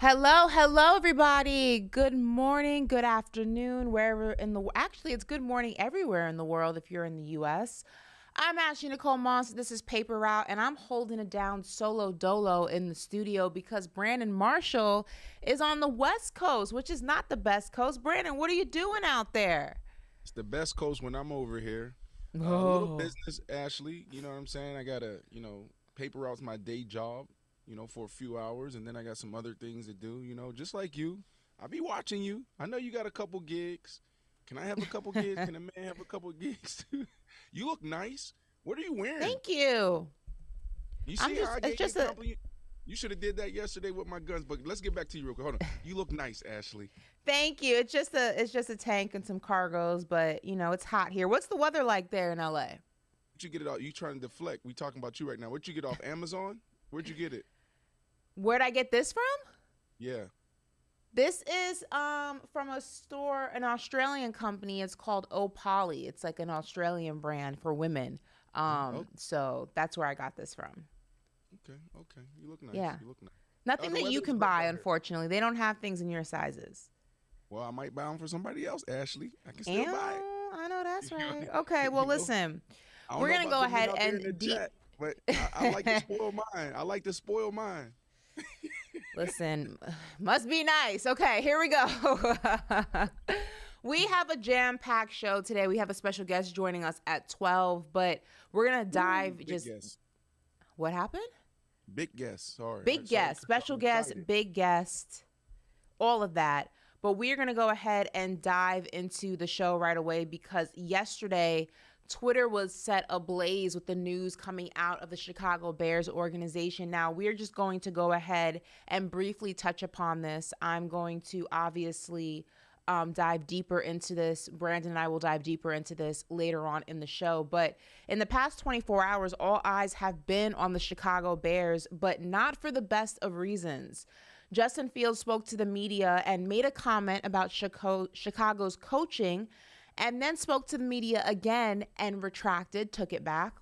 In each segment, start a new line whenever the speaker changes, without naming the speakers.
Hello, everybody. Good morning, good afternoon, wherever actually, it's good morning everywhere in the world if you're in the U.S. I'm Ashley Nicole Monson. This is Paper Route, and I'm holding it down solo dolo in the studio because Brandon Marshall is on the West Coast, which is not the best coast. Brandon, what are you doing out there?
It's the best coast when I'm over here. A little
Oh.
business, Ashley. You know what I'm saying? I got to, paper out's my day job, for a few hours. And then I got some other things to do, just like you. I'll be watching you. I know you got a couple gigs. Can I have a couple gigs? Can a man have a couple gigs too? You look nice. What are you wearing?
Thank you.
You
I'm
see how
just,
I
it's
gave you
just
a
a,
compliment? You should have did that yesterday with my guns. But let's get back to you real quick. Hold on. You look nice, Ashley.
Thank you. It's just a tank and some cargos, but it's hot here. What's the weather like there in LA?
Where'd you get it off? You trying to deflect. We talking about you right now. Where'd you get off Amazon? Where'd you get it?
Where'd I get this from?
Yeah.
This is from a store, an Australian company. It's called Opoly. It's like an Australian brand for women.
Oh,
So that's where I got this from.
okay, okay. You look nice.
Yeah.
You look nice.
Nothing
The
that you
weather is
can
rough
buy,
out here.
unfortunately. They don't have things in your sizes.
Well, I might buy them for somebody else, Ashley. I can still
And
buy it.
I know that's
You know,
right. Okay, well,
you know.
listen,
I don't
we're
know
gonna
about
go
the men
ahead
out there in the
and deep.
chat, but I like to spoil mine. I like to spoil mine.
Listen, must be nice. Okay, here we go. We have a jam-packed show today. We have a special guest joining us at 12, but we're going to
Ooh,
dive
big
just
guess.
what happened?
Big guess. Sorry.
Big
Sorry to
guest,
cut you off.
special
I'm
guest,
excited.
big guest, all of that. But we're going to go ahead and dive into the show right away because yesterday Twitter was set ablaze with the news coming out of the Chicago Bears organization. Now, we're just going to go ahead and briefly touch upon this. I'm going to obviously dive deeper into this. Brandon and I will dive deeper into this later on in the show. But in the past 24 hours, all eyes have been on the Chicago Bears, but not for the best of reasons. Justin Fields spoke to the media and made a comment about Chicago's coaching and then spoke to the media again and retracted, took it back.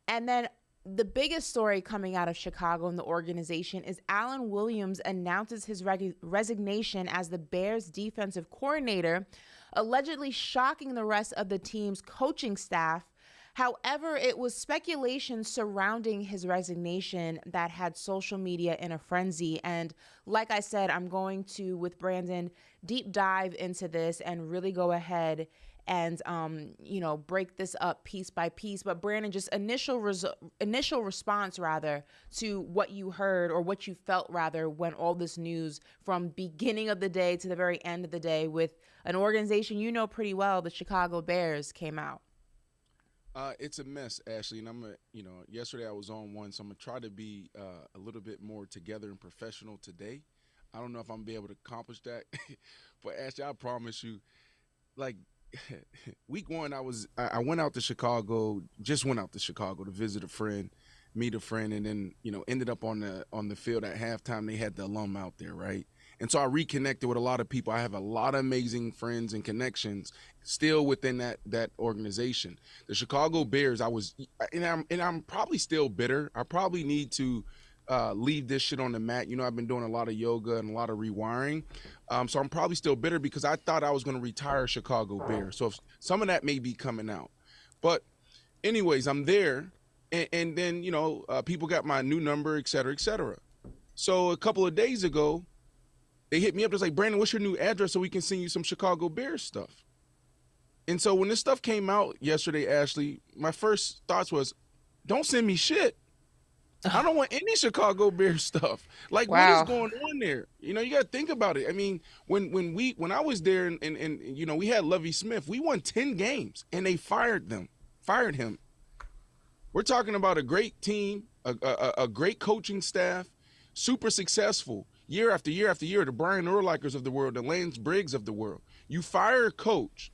And then the biggest story coming out of Chicago and the organization is Alan Williams announces his resignation as the Bears defensive coordinator, allegedly shocking the rest of the team's coaching staff. However, it was speculation surrounding his resignation that had social media in a frenzy. And like I said, I'm going to, with Brandon, deep dive into this and really go ahead and break this up piece by piece. But Brandon, just initial response rather to what you heard or what you felt rather when all this news from beginning of the day to the very end of the day with an organization you know pretty well, the Chicago Bears, came out.
It's a mess, Ashley, and yesterday I was on one, so I'm gonna try to be a little bit more together and professional today. I don't know if I'm gonna be able to accomplish that, but Ashley, I promise you, like week one, I went out to Chicago, just went out to Chicago to visit a friend, meet a friend, and then ended up on the field at halftime. They had the alum out there, right? And so I reconnected with a lot of people. I have a lot of amazing friends and connections still within that organization. The Chicago Bears, I'm probably still bitter. I probably need to leave this shit on the mat. I've been doing a lot of yoga and a lot of rewiring. So I'm probably still bitter because I thought I was going to retire Chicago Bears. So some of that may be coming out. But anyways, I'm there. And then, people got my new number, et cetera, et cetera. So a couple of days ago, they hit me up. It's like, Brandon, what's your new address so we can send you some Chicago Bears stuff? And so when this stuff came out yesterday, Ashley, my first thoughts was, don't send me shit. I don't want any Chicago Bears stuff. Like, what is
Wow.
going on there? You got to think about it. I mean, when I was there and we had Lovie Smith, we won 10 games and they fired him. We're talking about a great team, a great coaching staff, super successful year after year after year, the Brian Urlachers of the world, the Lance Briggs of the world. You fire a coach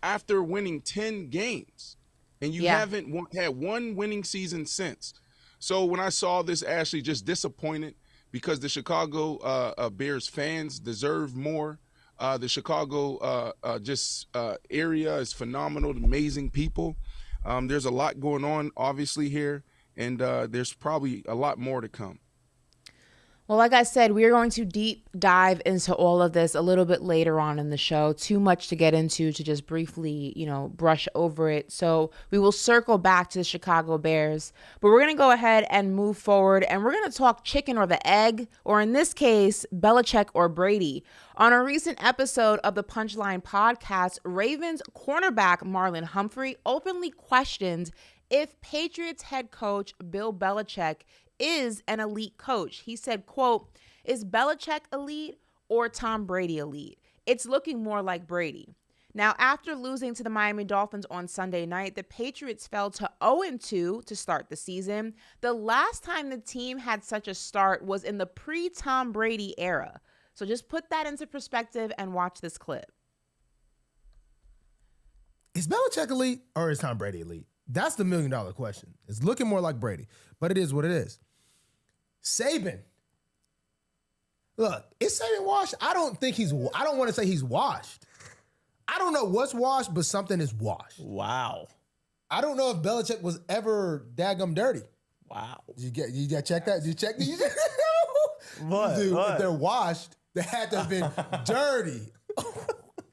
after winning 10 games, and you
Yeah.
haven't had one winning season since. So when I saw this, Ashley, just disappointed because the Chicago Bears fans deserve more. The Chicago area is phenomenal, amazing people. There's a lot going on, obviously, here, and there's probably a lot more to come.
Well, like I said, we are going to deep dive into all of this a little bit later on in the show. Too much to get into to just briefly, brush over it. So we will circle back to the Chicago Bears. But we're going to go ahead and move forward, and we're going to talk chicken or the egg, or in this case, Belichick or Brady. On a recent episode of the Punchline podcast, Ravens cornerback Marlon Humphrey openly questioned if Patriots head coach Bill Belichick is an elite coach. He said, quote, "Is Belichick elite or Tom Brady elite? It's looking more like Brady." Now, after losing to the Miami Dolphins on Sunday night, the Patriots fell to 0-2 to start the season. The last time the team had such a start was in the pre-Tom Brady era. So just put that into perspective and watch this clip.
Is Belichick elite or is Tom Brady elite? That's the $1 million question. It's looking more like Brady, but it is what it is. Saban. Look, is Saban washed? I don't want to say he's washed. I don't know what's washed, but something is washed.
Wow.
I don't know if Belichick was ever daggum dirty.
Wow.
You got check that? Did you check?
What?
Dude,
What?
if they're washed, they had to have been dirty. Oh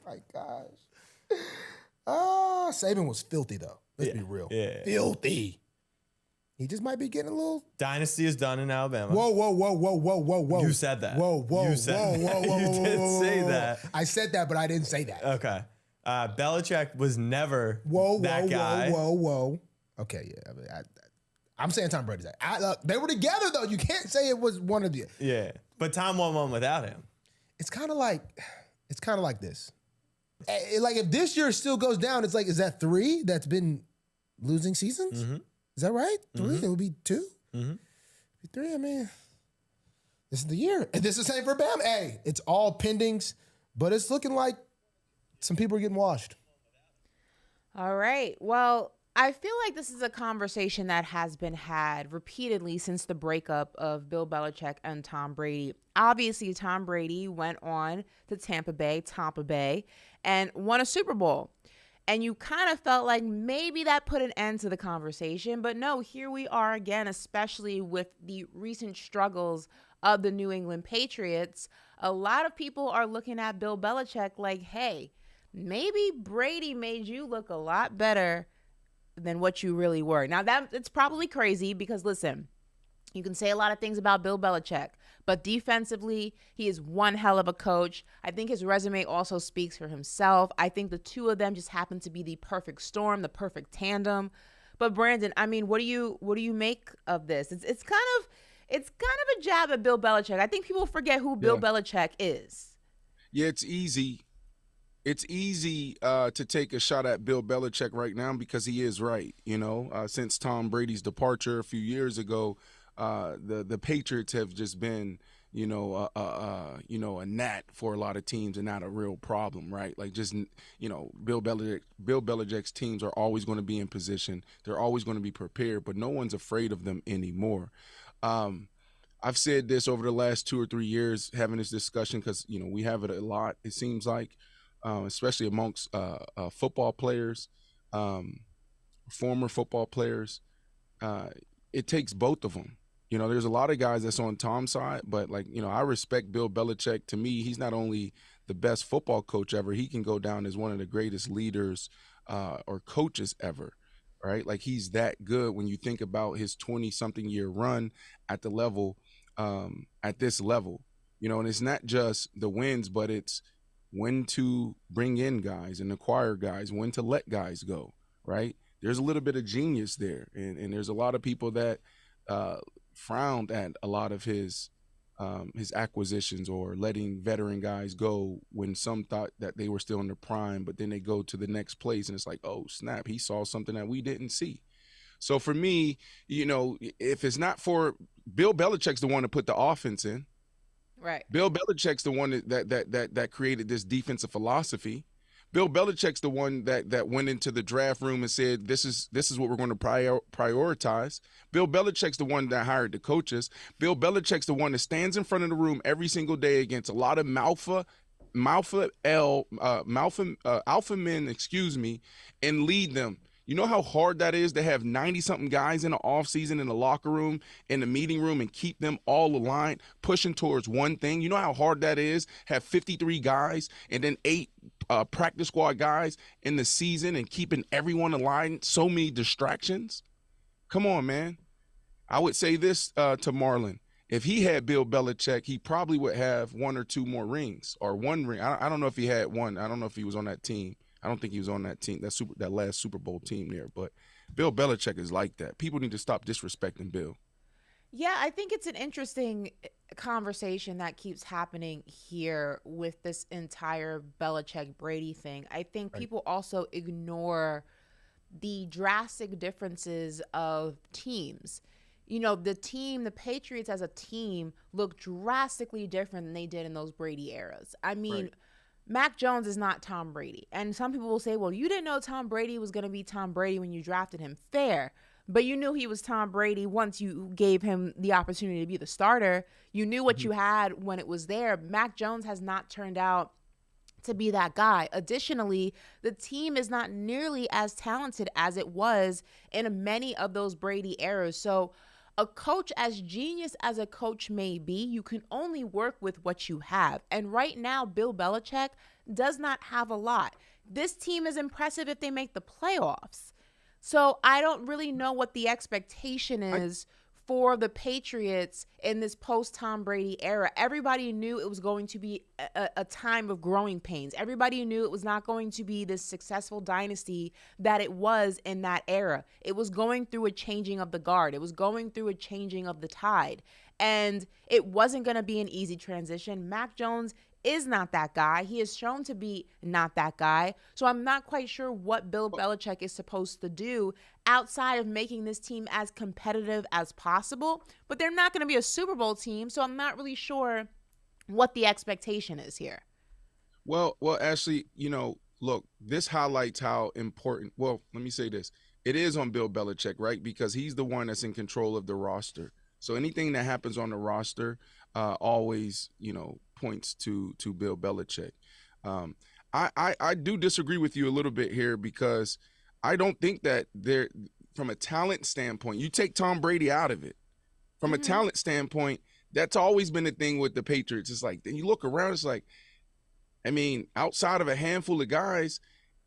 my gosh. Saban was filthy though. Let's be real.
Yeah.
Filthy. He just might be getting a little.
Dynasty is done in Alabama.
Whoa.
You said that.
Whoa.
You did say that.
I said that, but I didn't say that.
Okay. Belichick was never that guy.
Whoa. Okay, yeah. I mean, I'm saying Tom Brady's that. Look, they were together though. You can't say it was one of the.
Yeah, but Tom won one without him.
It's kind of like this. Like if this year still goes down, it's like, is that 3 that's been losing seasons?
Mm-hmm.
Is that right? 3? It would be 2?
Mm-hmm.
3, I mean, this is the year. And this is the same for Bam. Hey, it's all pendings, but it's looking like some people are getting washed.
All right. Well, I feel like this is a conversation that has been had repeatedly since the breakup of Bill Belichick and Tom Brady. Obviously, Tom Brady went on to Tampa Bay, and won a Super Bowl. And you kind of felt like maybe that put an end to the conversation. But no, here we are again, especially with the recent struggles of the New England Patriots. A lot of people are looking at Bill Belichick like, hey, maybe Brady made you look a lot better than what you really were. Now, it's probably crazy because, listen, you can say a lot of things about Bill Belichick, but defensively, he is one hell of a coach. I think his resume also speaks for himself. I think the two of them just happen to be the perfect storm, the perfect tandem. But Brandon, I mean, what do you make of this? It's kind of a jab at Bill Belichick. I think people forget who Bill Belichick is.
Yeah, it's easy. It's easy to take a shot at Bill Belichick right now because he is right. Since Tom Brady's departure a few years ago, the Patriots have just been, a gnat for a lot of teams and not a real problem, right? Like just, Bill Belichick's teams are always going to be in position. They're always going to be prepared, but no one's afraid of them anymore. I've said this over the last 2 or 3 years, having this discussion because, we have it a lot, it seems like, especially amongst football players, former football players. It takes both of them. There's a lot of guys that's on Tom's side, but I respect Bill Belichick. To me, he's not only the best football coach ever, he can go down as one of the greatest leaders or coaches ever, right? Like he's that good when you think about his 20-something year run at the level, at this level, and it's not just the wins, but it's when to bring in guys and acquire guys, when to let guys go, right? There's a little bit of genius there, and there's a lot of people that frowned at a lot of his acquisitions or letting veteran guys go when some thought that they were still in their prime, but then they go to the next place and it's like, oh snap, he saw something that we didn't see. So for me, if it's not for Bill Belichick's the one to put the offense in.
Right.
Bill Belichick's the one that created this defensive philosophy. Bill Belichick's the one that went into the draft room and said, this is what we're going to prioritize. Bill Belichick's the one that hired the coaches. Bill Belichick's the one that stands in front of the room every single day against a lot of alpha men, and lead them. You know how hard that is to have 90-something guys in the offseason in the locker room, in the meeting room, and keep them all aligned, pushing towards one thing? You know how hard that is? Have 53 guys and then 8 practice squad guys in the season and keeping everyone aligned, so many distractions? Come on, man. I would say this to Marlon. If he had Bill Belichick, he probably would have 1 or 2 more rings, or 1 ring. I don't know if he had 1. I don't know if he was on that team. I don't think he was on that team, that last Super Bowl team there. But Bill Belichick is like that. People need to stop disrespecting Bill.
Yeah, I think it's an interesting conversation that keeps happening here with this entire Belichick-Brady thing. I think people also ignore the drastic differences of teams. You know, the Patriots as a team look drastically different than they did in those Brady eras. I mean, Mac Jones is not Tom Brady. And some people will say, well, you didn't know Tom Brady was going to be Tom Brady when you drafted him. Fair. But you knew he was Tom Brady once you gave him the opportunity to be the starter. You knew what you had when it was there. Mac Jones has not turned out to be that guy. Additionally, the team is not nearly as talented as it was in many of those Brady eras. So a coach, as genius as a coach may be, you can only work with what you have. And right now, Bill Belichick does not have a lot. This team is impressive if they make the playoffs. So I don't really know what the expectation is for the Patriots in this post-Tom Brady era. Everybody knew it was going to be a time of growing pains. Everybody knew it was not going to be this successful dynasty that it was in that era. It was going through a changing of the guard. It was going through a changing of the tide. And it wasn't going to be an easy transition. Mac Jones is not that guy. He is shown to be not that guy. So I'm not quite sure what Bill Belichick is supposed to do outside of making this team as competitive as possible. But they're not going to be a Super Bowl team, so I'm not really sure what the expectation is here.
Well, Ashley, you know, look, this highlights how important, well, let me say this. It is on Bill Belichick, right? Because he's the one that's in control of the roster. So anything that happens on the roster always, you know, points to Bill Belichick. I do disagree with you a little bit here because I don't think that there, from a talent standpoint, you take Tom Brady out of it. From a talent standpoint, that's always been the thing with the Patriots. It's like, then you look around, it's like, I mean, outside of a handful of guys,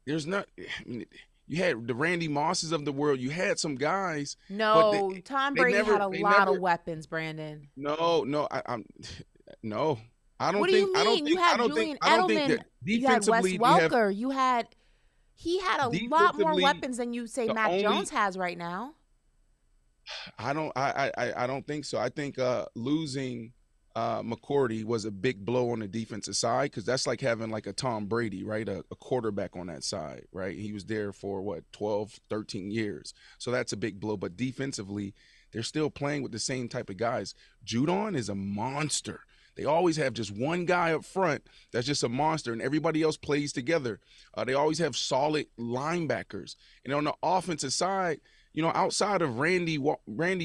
there's not, I mean, you had the Randy Mosses of the world. You had some guys.
No, Tom Brady had a lot of weapons, Brandon.
No, I'm no. I don't
what
think.
do you mean? You had Julian Edelman. You had Wes Welker. He had a lot more weapons than you say Mac Jones has right now.
I don't think so. I think losing McCourty was a big blow on the defensive side because that's like having like a Tom Brady, right? A quarterback on that side, right? He was there for 12, 13 years. So that's a big blow. But defensively, they're still playing with the same type of guys. Judon is a monster. They always have just one guy up front that's just a monster, and everybody else plays together. They always have solid linebackers. And on the offensive side, you know, outside of Randy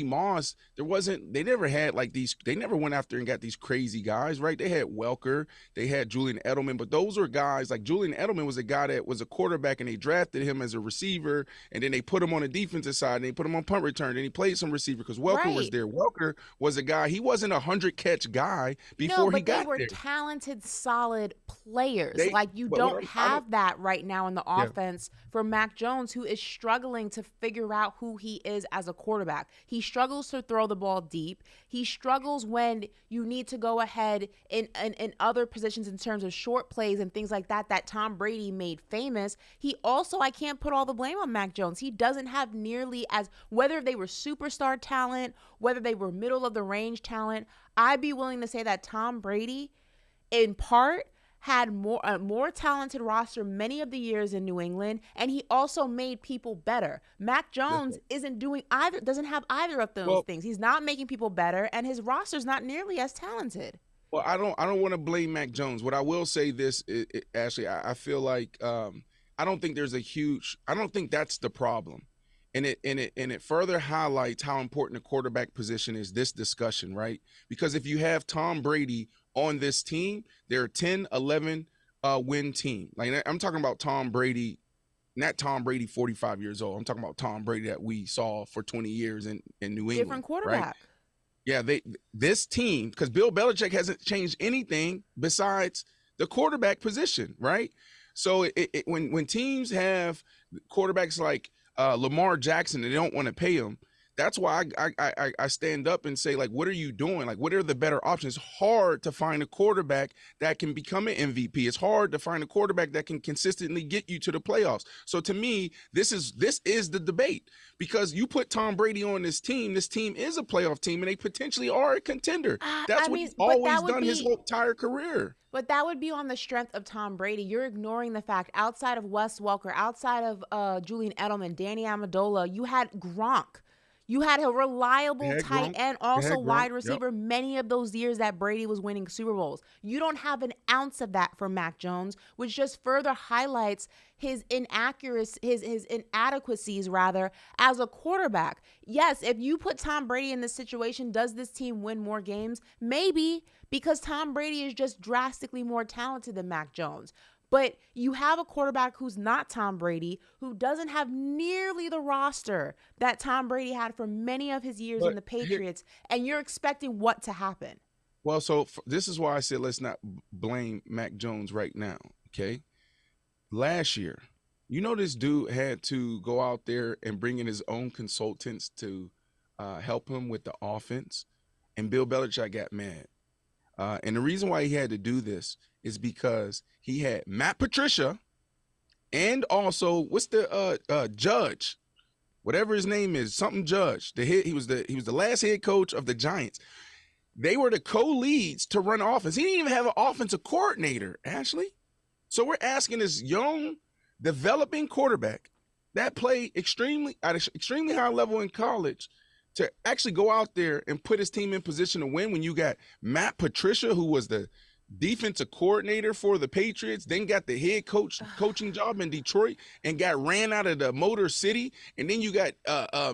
Moss, they never had like these, they never went after and got these crazy guys, right? They had Welker, they had Julian Edelman, but those are guys, like Julian Edelman was a guy that was a quarterback and they drafted him as a receiver, and then they put him on the defensive side and they put him on punt return, and he played some receiver because Welker was there. Welker was a guy, he wasn't a 100-catch guy before he got there.
No, but they were talented, solid players. You don't have that right now in the offense for Mac Jones, who is struggling to figure out who he is as a quarterback. He struggles to throw the ball deep. He struggles when you need to go ahead in other positions in terms of short plays and things like that Tom Brady made famous. He also, I can't put all the blame on Mac Jones. He doesn't have nearly as, whether they were superstar talent, whether they were middle of the range talent, I'd be willing to say that Tom Brady, in part, had a more talented roster many of the years in New England, and he also made people better. Mac Jones doesn't have either of those things. He's not making people better, and his roster's not nearly as talented.
Well, I don't want to blame Mac Jones. What I will say this, Ashley, I feel like I don't think I don't think that's the problem. And it further highlights how important the quarterback position is, this discussion, right? Because if you have Tom Brady on this team, they're a 10, 11 win team. Like, I'm talking about Tom Brady not Tom Brady, 45 years old. I'm talking about Tom Brady that we saw for 20 years in New England.
Different quarterback.
Right? Yeah, this team, because Bill Belichick hasn't changed anything besides the quarterback position, right? So when teams have quarterbacks like Lamar Jackson, and they don't want to pay him. That's why I stand up and say, like, what are you doing? Like, what are the better options? It's hard to find a quarterback that can become an MVP. It's hard to find a quarterback that can consistently get you to the playoffs. So to me, this is the debate, because you put Tom Brady on this team is a playoff team, and they potentially are a contender. That's what he's always done his whole entire career.
But that would be on the strength of Tom Brady. You're ignoring the fact, outside of Wes Welker, outside of Julian Edelman, Danny Amendola, you had Gronk. You had a reliable tight end, also wide receiver, many of those years that Brady was winning Super Bowls. You don't have an ounce of that for Mac Jones, which just further highlights his inadequacies rather as a quarterback. Yes, if you put Tom Brady in this situation, does this team win more games? Maybe, because Tom Brady is just drastically more talented than Mac Jones. But you have a quarterback who's not Tom Brady, who doesn't have nearly the roster that Tom Brady had for many of his years in the Patriots, and you're expecting what to happen?
Well, so this is why I said let's not blame Mac Jones right now, okay? Last year, this dude had to go out there and bring in his own consultants to help him with the offense, and Bill Belichick got mad. And the reason why he had to do this is because he had Matt Patricia and also what's the Judge, whatever his name is, something Judge. He was the last head coach of the Giants. They were the co-leads to run offense. He didn't even have an offensive coordinator, Ashley. So we're asking this young, developing quarterback that played at an extremely high level in college to actually go out there and put his team in position to win when you got Matt Patricia, who was the defensive coordinator for the Patriots, then got the head coaching job in Detroit and got ran out of the Motor City. And then you got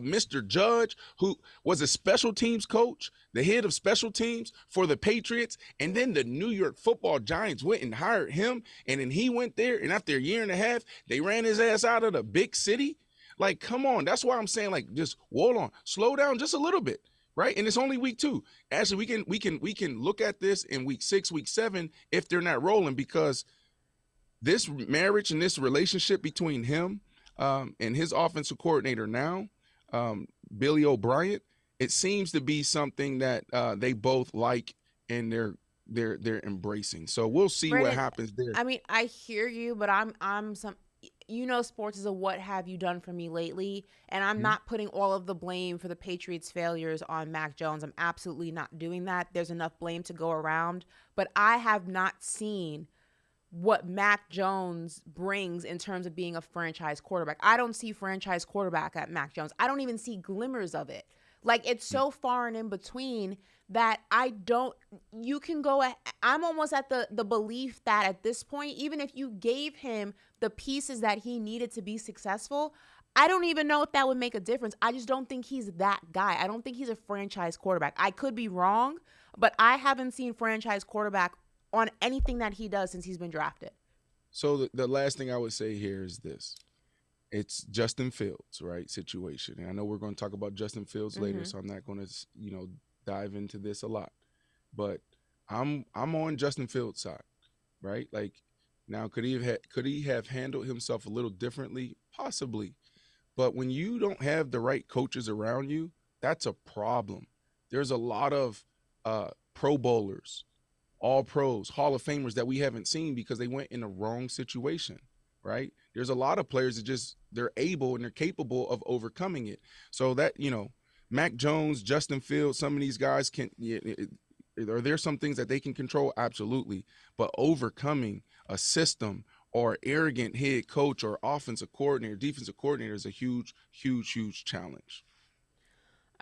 Mr. Judge, who was a special teams coach, the head of special teams for the Patriots. And then the New York Football Giants went and hired him. And then he went there, and after a year and a half, they ran his ass out of the big city. Like, come on. That's why I'm saying, like, just hold on, slow down just a little bit. Right. And it's only week 2. Actually, we can look at this in week 6, week 7, if they're not rolling, because this marriage and this relationship between him and his offensive coordinator now, Billy O'Brien, it seems to be something that they both like and they're embracing. So we'll see
Brandon,
what happens there.
I mean, I hear you, but sports is a what have you done for me lately, and I'm not putting all of the blame for the Patriots' failures on Mac Jones. I'm absolutely not doing that. There's enough blame to go around, but I have not seen what Mac Jones brings in terms of being a franchise quarterback. I don't see franchise quarterback at Mac Jones. I don't even see glimmers of it. Like, it's so far and in between that you can go, I'm almost at the belief that at this point, even if you gave him the pieces that he needed to be successful, I don't even know if that would make a difference. I just don't think he's that guy. I don't think he's a franchise quarterback. I could be wrong, but I haven't seen franchise quarterback on anything that he does since he's been drafted.
So the last thing I would say here is this. It's Justin Fields, right, situation. And I know we're going to talk about Justin Fields later, so I'm not going to, dive into this a lot. But I'm on Justin Fields' side, right? Like, now could he have handled himself a little differently? Possibly. But when you don't have the right coaches around you, that's a problem. There's a lot of Pro Bowlers, All Pros, Hall of Famers that we haven't seen because they went in the wrong situation, right? There's a lot of players that they're able and they're capable of overcoming it. So that, Mac Jones, Justin Fields, some of these guys are there some things that they can control? Absolutely. But overcoming a system or arrogant head coach or offensive coordinator, defensive coordinator is a huge, huge, huge challenge.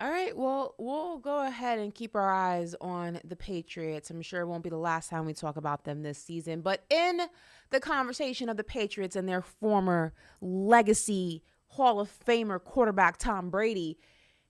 All right, well, we'll go ahead and keep our eyes on the Patriots. I'm sure it won't be the last time we talk about them this season. But in the conversation of the Patriots and their former legacy Hall of Famer quarterback Tom Brady,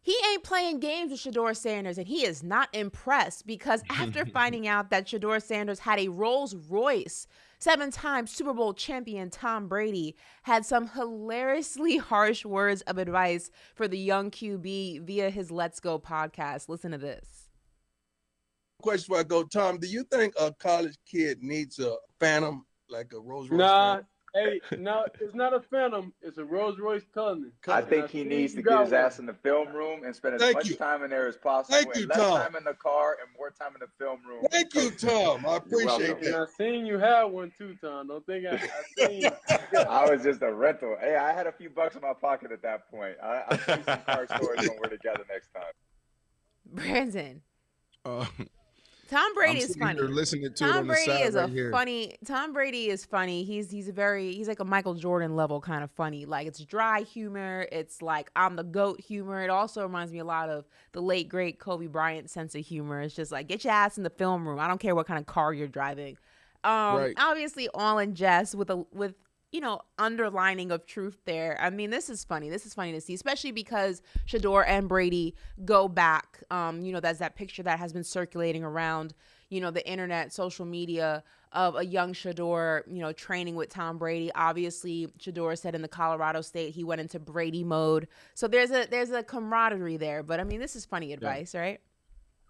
He ain't playing games with Shedeur Sanders, and he is not impressed because after finding out that Shedeur Sanders had a Rolls Royce, 7-time Super Bowl champion Tom Brady had some hilariously harsh words of advice for the young QB via his Let's Go podcast. Listen to this.
Question before I go, Tom, do you think a college kid needs a Phantom, like a Rolls Royce?
Nah, hey, no, it's not a Phantom. It's a Rolls Royce Cullinan.
I think he needs to get his ass in the film room and spend as much time in there as possible.
Thank you,
less
Tom.
time in the car and more time in the film room.
Thank you, Tom. I appreciate that.
And I seen you have one too, Tom. Don't think I seen.
I was just a rental. Hey, I had a few bucks in my pocket at that point. I'll see some car stories when we're together next time.
Brandon. Tom Brady is funny. Tom Brady is funny. Tom Brady is funny. He's like a Michael Jordan level kind of funny. Like, it's dry humor. It's like I'm the GOAT humor. It also reminds me a lot of the late great Kobe Bryant sense of humor. It's just like, get your ass in the film room. I don't care what kind of car you're driving. Right. Obviously all in jest with underlining of truth there. I mean, this is funny. This is funny to see, especially because Shedeur and Brady go back. There's that picture that has been circulating around, the internet, social media of a young Shedeur, training with Tom Brady. Obviously, Shedeur said in the Colorado State he went into Brady mode. So there's a camaraderie there. But I mean, this is funny advice, right?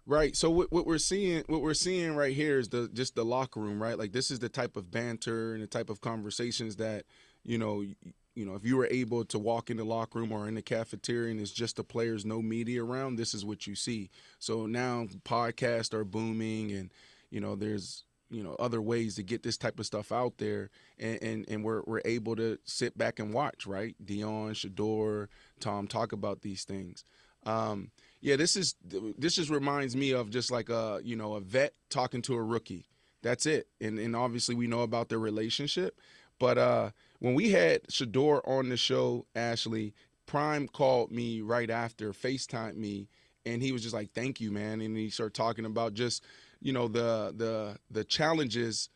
Right. So what we're seeing right here is just the locker room, right? Like, this is the type of banter and the type of conversations that, if you were able to walk in the locker room or in the cafeteria and it's just the players, no media around, this is what you see. So now podcasts are booming and, there's, other ways to get this type of stuff out there. And we're able to sit back and watch, right? Deion, Shedeur, Tom talk about these things. Yeah, this just reminds me of just like a vet talking to a rookie. That's it. And obviously we know about their relationship. But when we had Shedeur on the show, Ashley, Prime called me right after, FaceTimed me, and he was just like, "Thank you, man." And he started talking about just, the challenges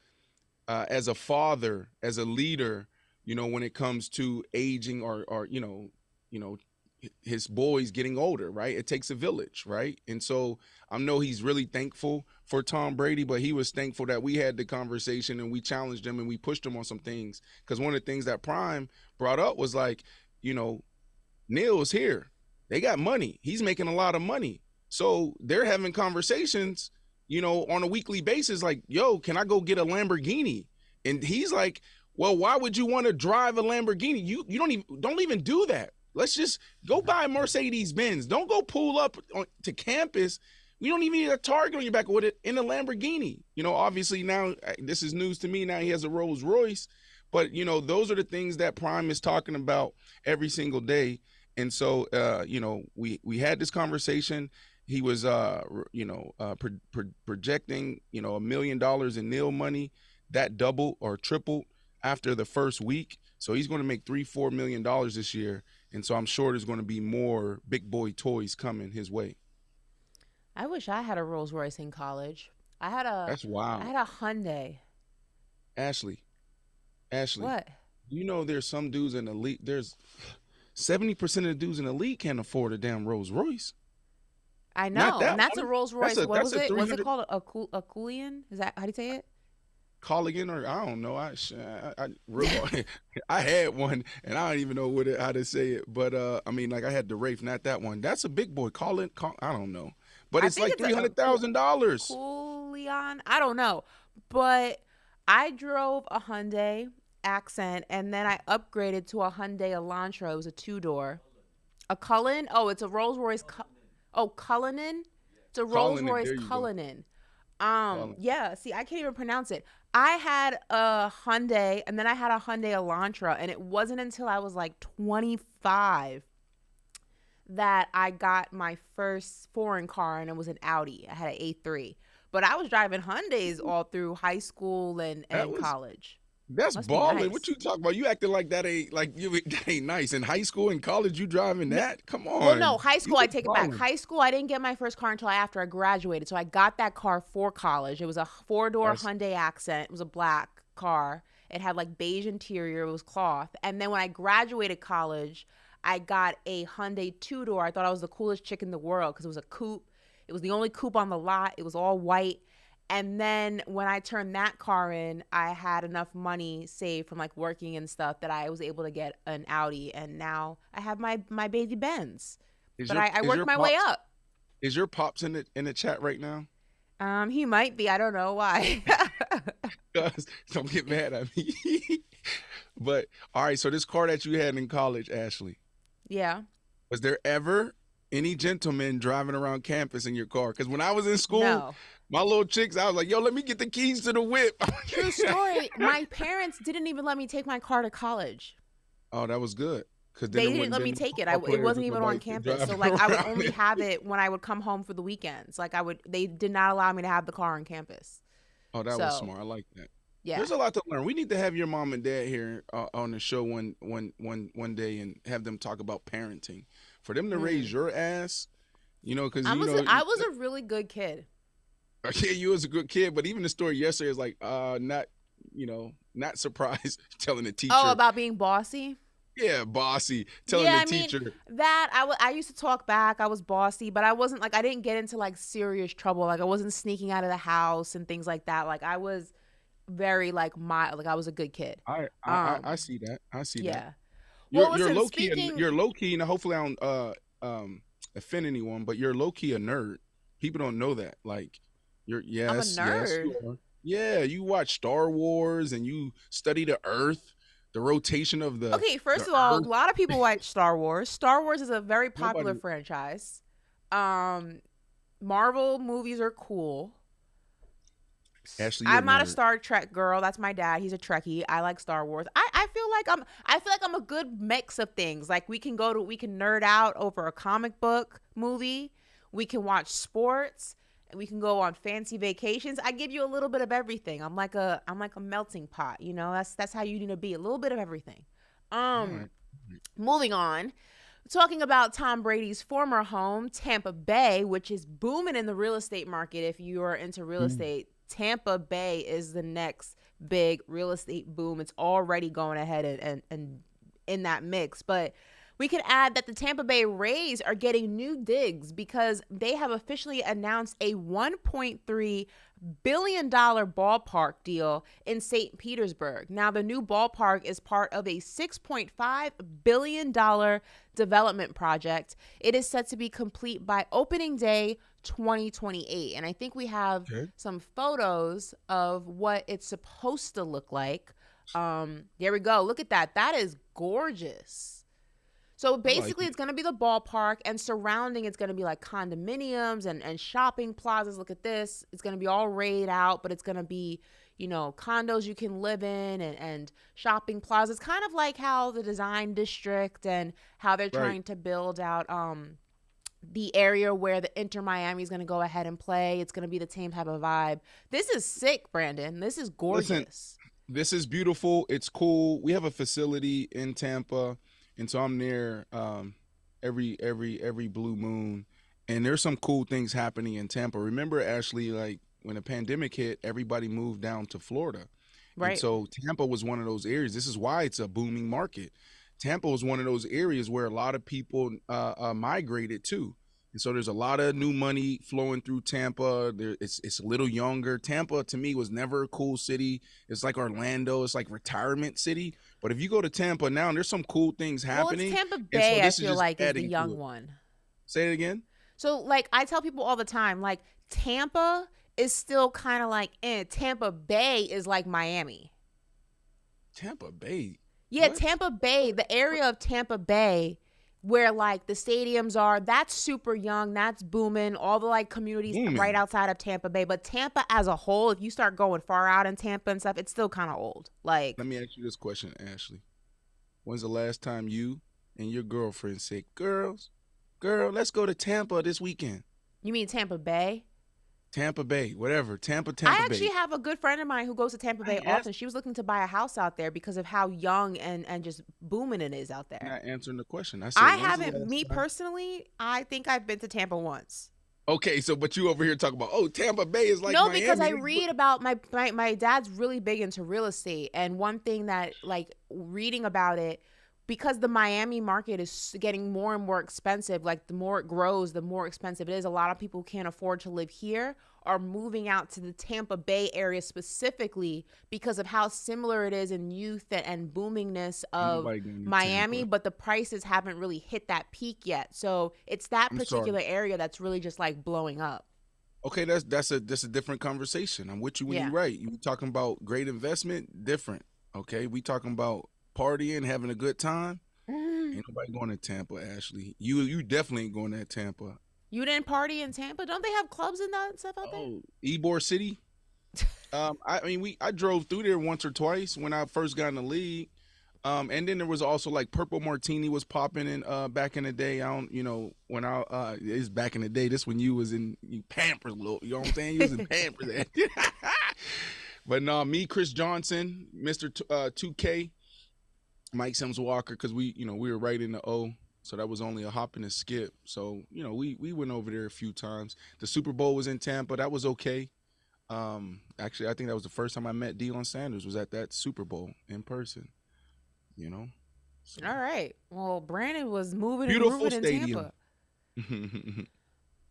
as a father, as a leader, when it comes to aging or his boys getting older, right? It takes a village, right? And so I know he's really thankful for Tom Brady, but he was thankful that we had the conversation and we challenged him and we pushed him on some things. Because one of the things that Prime brought up was like, Neil's here. They got money. He's making a lot of money. So they're having conversations, on a weekly basis, like, yo, can I go get a Lamborghini? And he's like, well, why would you want to drive a Lamborghini? You don't even do that. Let's just go buy a Mercedes-Benz. Don't go pull up to campus. We don't even need a target on your back with it in a Lamborghini. Obviously now this is news to me. Now he has a Rolls Royce. But, those are the things that Prime is talking about every single day. And so, we had this conversation. He was, projecting, $1 million in Neil money. That doubled or tripled after the first week. So he's going to make $3-4 million this year. And so I'm sure there's going to be more big boy toys coming his way.
I wish I had a Rolls Royce in college. That's wild. I had a Hyundai.
Ashley.
What?
There's some dudes in the league. There's 70% of the dudes in the league can't afford a damn Rolls Royce.
I know. And that's a Rolls Royce. What was it? Was it called a Cullinan? Is that how do you say it?
Colligan, or I don't know. I had one and I don't even know how to say it. But I had the Wraith, not that one. That's a big boy. I don't know. But it's like $300,000.
Cullinan, I don't know. But I drove a Hyundai Accent and then I upgraded to a Hyundai Elantra. It was a 2-door. A Cullinan? Oh, it's a Rolls Royce. Cullinan? It's a Rolls Royce Cullinan. Yeah, see, I can't even pronounce it. I had a Hyundai and then I had a Hyundai Elantra, and it wasn't until I was like 25 that I got my first foreign car, and it was an Audi. I had an A3. But I was driving Hyundais all through high school and college.
That's balling. Nice. What you talking about? You acting like that ain't nice. In high school and college, you driving that? Come on.
Well, no, high school, I take it back. High school, I didn't get my first car until after I graduated. So I got that car for college. It was a 4-door Hyundai Accent. It was a black car. It had like beige interior. It was cloth. And then when I graduated college, I got a Hyundai two-door. I thought I was the coolest chick in the world because it was a coupe. It was the only coupe on the lot. It was all white. And then when I turned that car in, I had enough money saved from like working and stuff that I was able to get an Audi. And now I have my baby Benz. But I worked my way up.
Is your pops in the chat right now?
He might be. I don't know why.
Don't get mad at me. But all right, so this car that you had in college, Ashley.
Yeah.
Was there ever any gentlemen driving around campus in your car? Because when I was in school, my little chicks, I was like, yo, let me get the keys to the whip.
True story. My parents didn't even let me take my car to college.
Oh, that was good.
They didn't let me take it. It wasn't even on campus. So like I would only have it when I would come home for the weekends. Like they did not allow me to have the car on campus.
Oh, that was smart. I like that.
Yeah.
There's a lot to learn. We need to have your mom and dad here on the show one day and have them talk about parenting. For them to raise your ass, because
I was a really good kid.
Yeah, you was a good kid, but even the story yesterday is like not surprised telling the teacher.
Oh, about being bossy?
Yeah, bossy. Telling the teacher.
That I used to talk back. I was bossy, but I wasn't like I didn't get into like serious trouble. Like I wasn't sneaking out of the house and things like that. Like I was very like I was a good kid.
I see that. I see that.
Yeah.
You're low key. You're low key. Now, hopefully, I don't offend anyone, but you're low key a nerd. People don't know that. Like, I'm a nerd. Yeah, you watch Star Wars and you study the Earth, the rotation of the.
Okay, first of all, a lot of people watch Star Wars. Star Wars is a very popular franchise. Marvel movies are cool.
Ashley,
I'm not a Star Trek girl. That's my dad. He's a Trekkie. I like Star Wars. I feel like I'm a good mix of things. Like we can nerd out over a comic book movie. We can watch sports. And we can go on fancy vacations. I give you a little bit of everything. I'm like a melting pot. That's how you need to be. A little bit of everything. Moving on. Talking about Tom Brady's former home, Tampa Bay, which is booming in the real estate market. If you are into real estate, Tampa Bay is the next big real estate boom. It's already going ahead and in that mix. But we could add that the Tampa Bay Rays are getting new digs because they have officially announced a $1.3 billion ballpark deal in St. Petersburg. Now, the new ballpark is part of a $6.5 billion development project. It is set to be complete by opening day 2028. And I think we have some photos of what it's supposed to look like. There we go. Look at that. That is gorgeous. So basically, it's going to be the ballpark, and surrounding it's going to be like condominiums and shopping plazas. Look at this. It's going to be all rayed out, but it's going to be, condos you can live in and shopping plazas. Kind of like how the Design District and how they're trying to build out the area where the Inter Miami is going to go ahead and play. It's going to be the same type of vibe. This is sick, Brandon. This is gorgeous.
Listen, this is beautiful. It's cool. We have a facility in Tampa. And so I'm there every blue moon, and there's some cool things happening in Tampa. Remember, Ashley, like when the pandemic hit, everybody moved down to Florida. Right. And so Tampa was one of those areas. This is why it's a booming market. Tampa was one of those areas where a lot of people migrated to. And so there's a lot of new money flowing through Tampa. It's a little younger. Tampa, to me, was never a cool city. It's like Orlando. It's like retirement city. But if you go to Tampa now, there's some cool things happening.
Well, it's Tampa Bay, I feel like, is the young one.
Say it again?
So, like, I tell people all the time, like, Tampa is still kind of like, Tampa Bay is like Miami.
Tampa Bay?
Yeah,
what?
Tampa Bay, the area of Tampa Bay where like the stadiums are, that's super young, that's booming, all the like communities right outside of Tampa Bay. But Tampa as a whole, if you start going far out in Tampa and stuff, it's still kind of old. Like,
let me ask you this question, Ashley. When's the last time you and your girlfriend said, girl, let's go to Tampa this weekend?
You mean Tampa Bay?
Tampa Bay, whatever. Tampa Bay.
I actually have a good friend of mine who goes to Tampa Bay often. She was looking to buy a house out there because of how young and just booming it is out there.
You're not answering the question.
I haven't, me personally, I think I've been to Tampa once.
Okay, so but you over here talking about, Tampa Bay is like Miami.
Because I read about my dad's really big into real estate, and one thing that like reading about it because the Miami market is getting more and more expensive, like the more it grows, the more expensive it is. A lot of people who can't afford to live here are moving out to the Tampa Bay area specifically because of how similar it is in youth and boomingness of Miami, but the prices haven't really hit that peak yet. So it's that particular area that's really just like blowing up.
Okay, that's a different conversation. I'm with you when you're right. You talking about great investment, different. Okay, we talking about partying, having a good time. Ain't nobody going to Tampa, Ashley. You definitely ain't going to Tampa.
You didn't party in Tampa? Don't they have clubs and that stuff out there?
Oh, Ybor City. I drove through there once or twice when I first got in the league. And then there was also like Purple Martini was popping in back in the day. When it's back in the day. This when you was in Pampers, little. You know what I'm saying? You was in Pampers. But no, me, Chris Johnson, Mr. 2K, Mike Sims Walker, because we were right in the O, so that was only a hop and a skip. So we went over there a few times. The Super Bowl was in Tampa. That was okay. Actually, I think that was the first time I met Deion Sanders was at that Super Bowl in person. So.
All right. Well, Brandon was moving
Beautiful
and grooving in Tampa.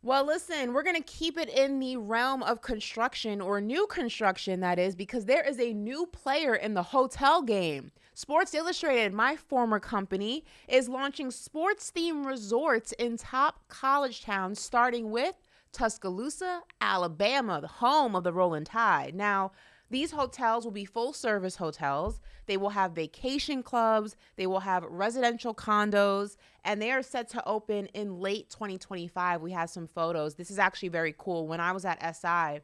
Well, listen, we're going to keep it in the realm of construction, or new construction, that is, because there is a new player in the hotel game. Sports Illustrated, my former company, is launching sports-themed resorts in top college towns, starting with Tuscaloosa, Alabama, the home of the Rolling Tide. Now, these hotels will be full-service hotels. They will have vacation clubs. They will have residential condos, and they are set to open in late 2025. We have some photos. This is actually very cool. When I was at SI,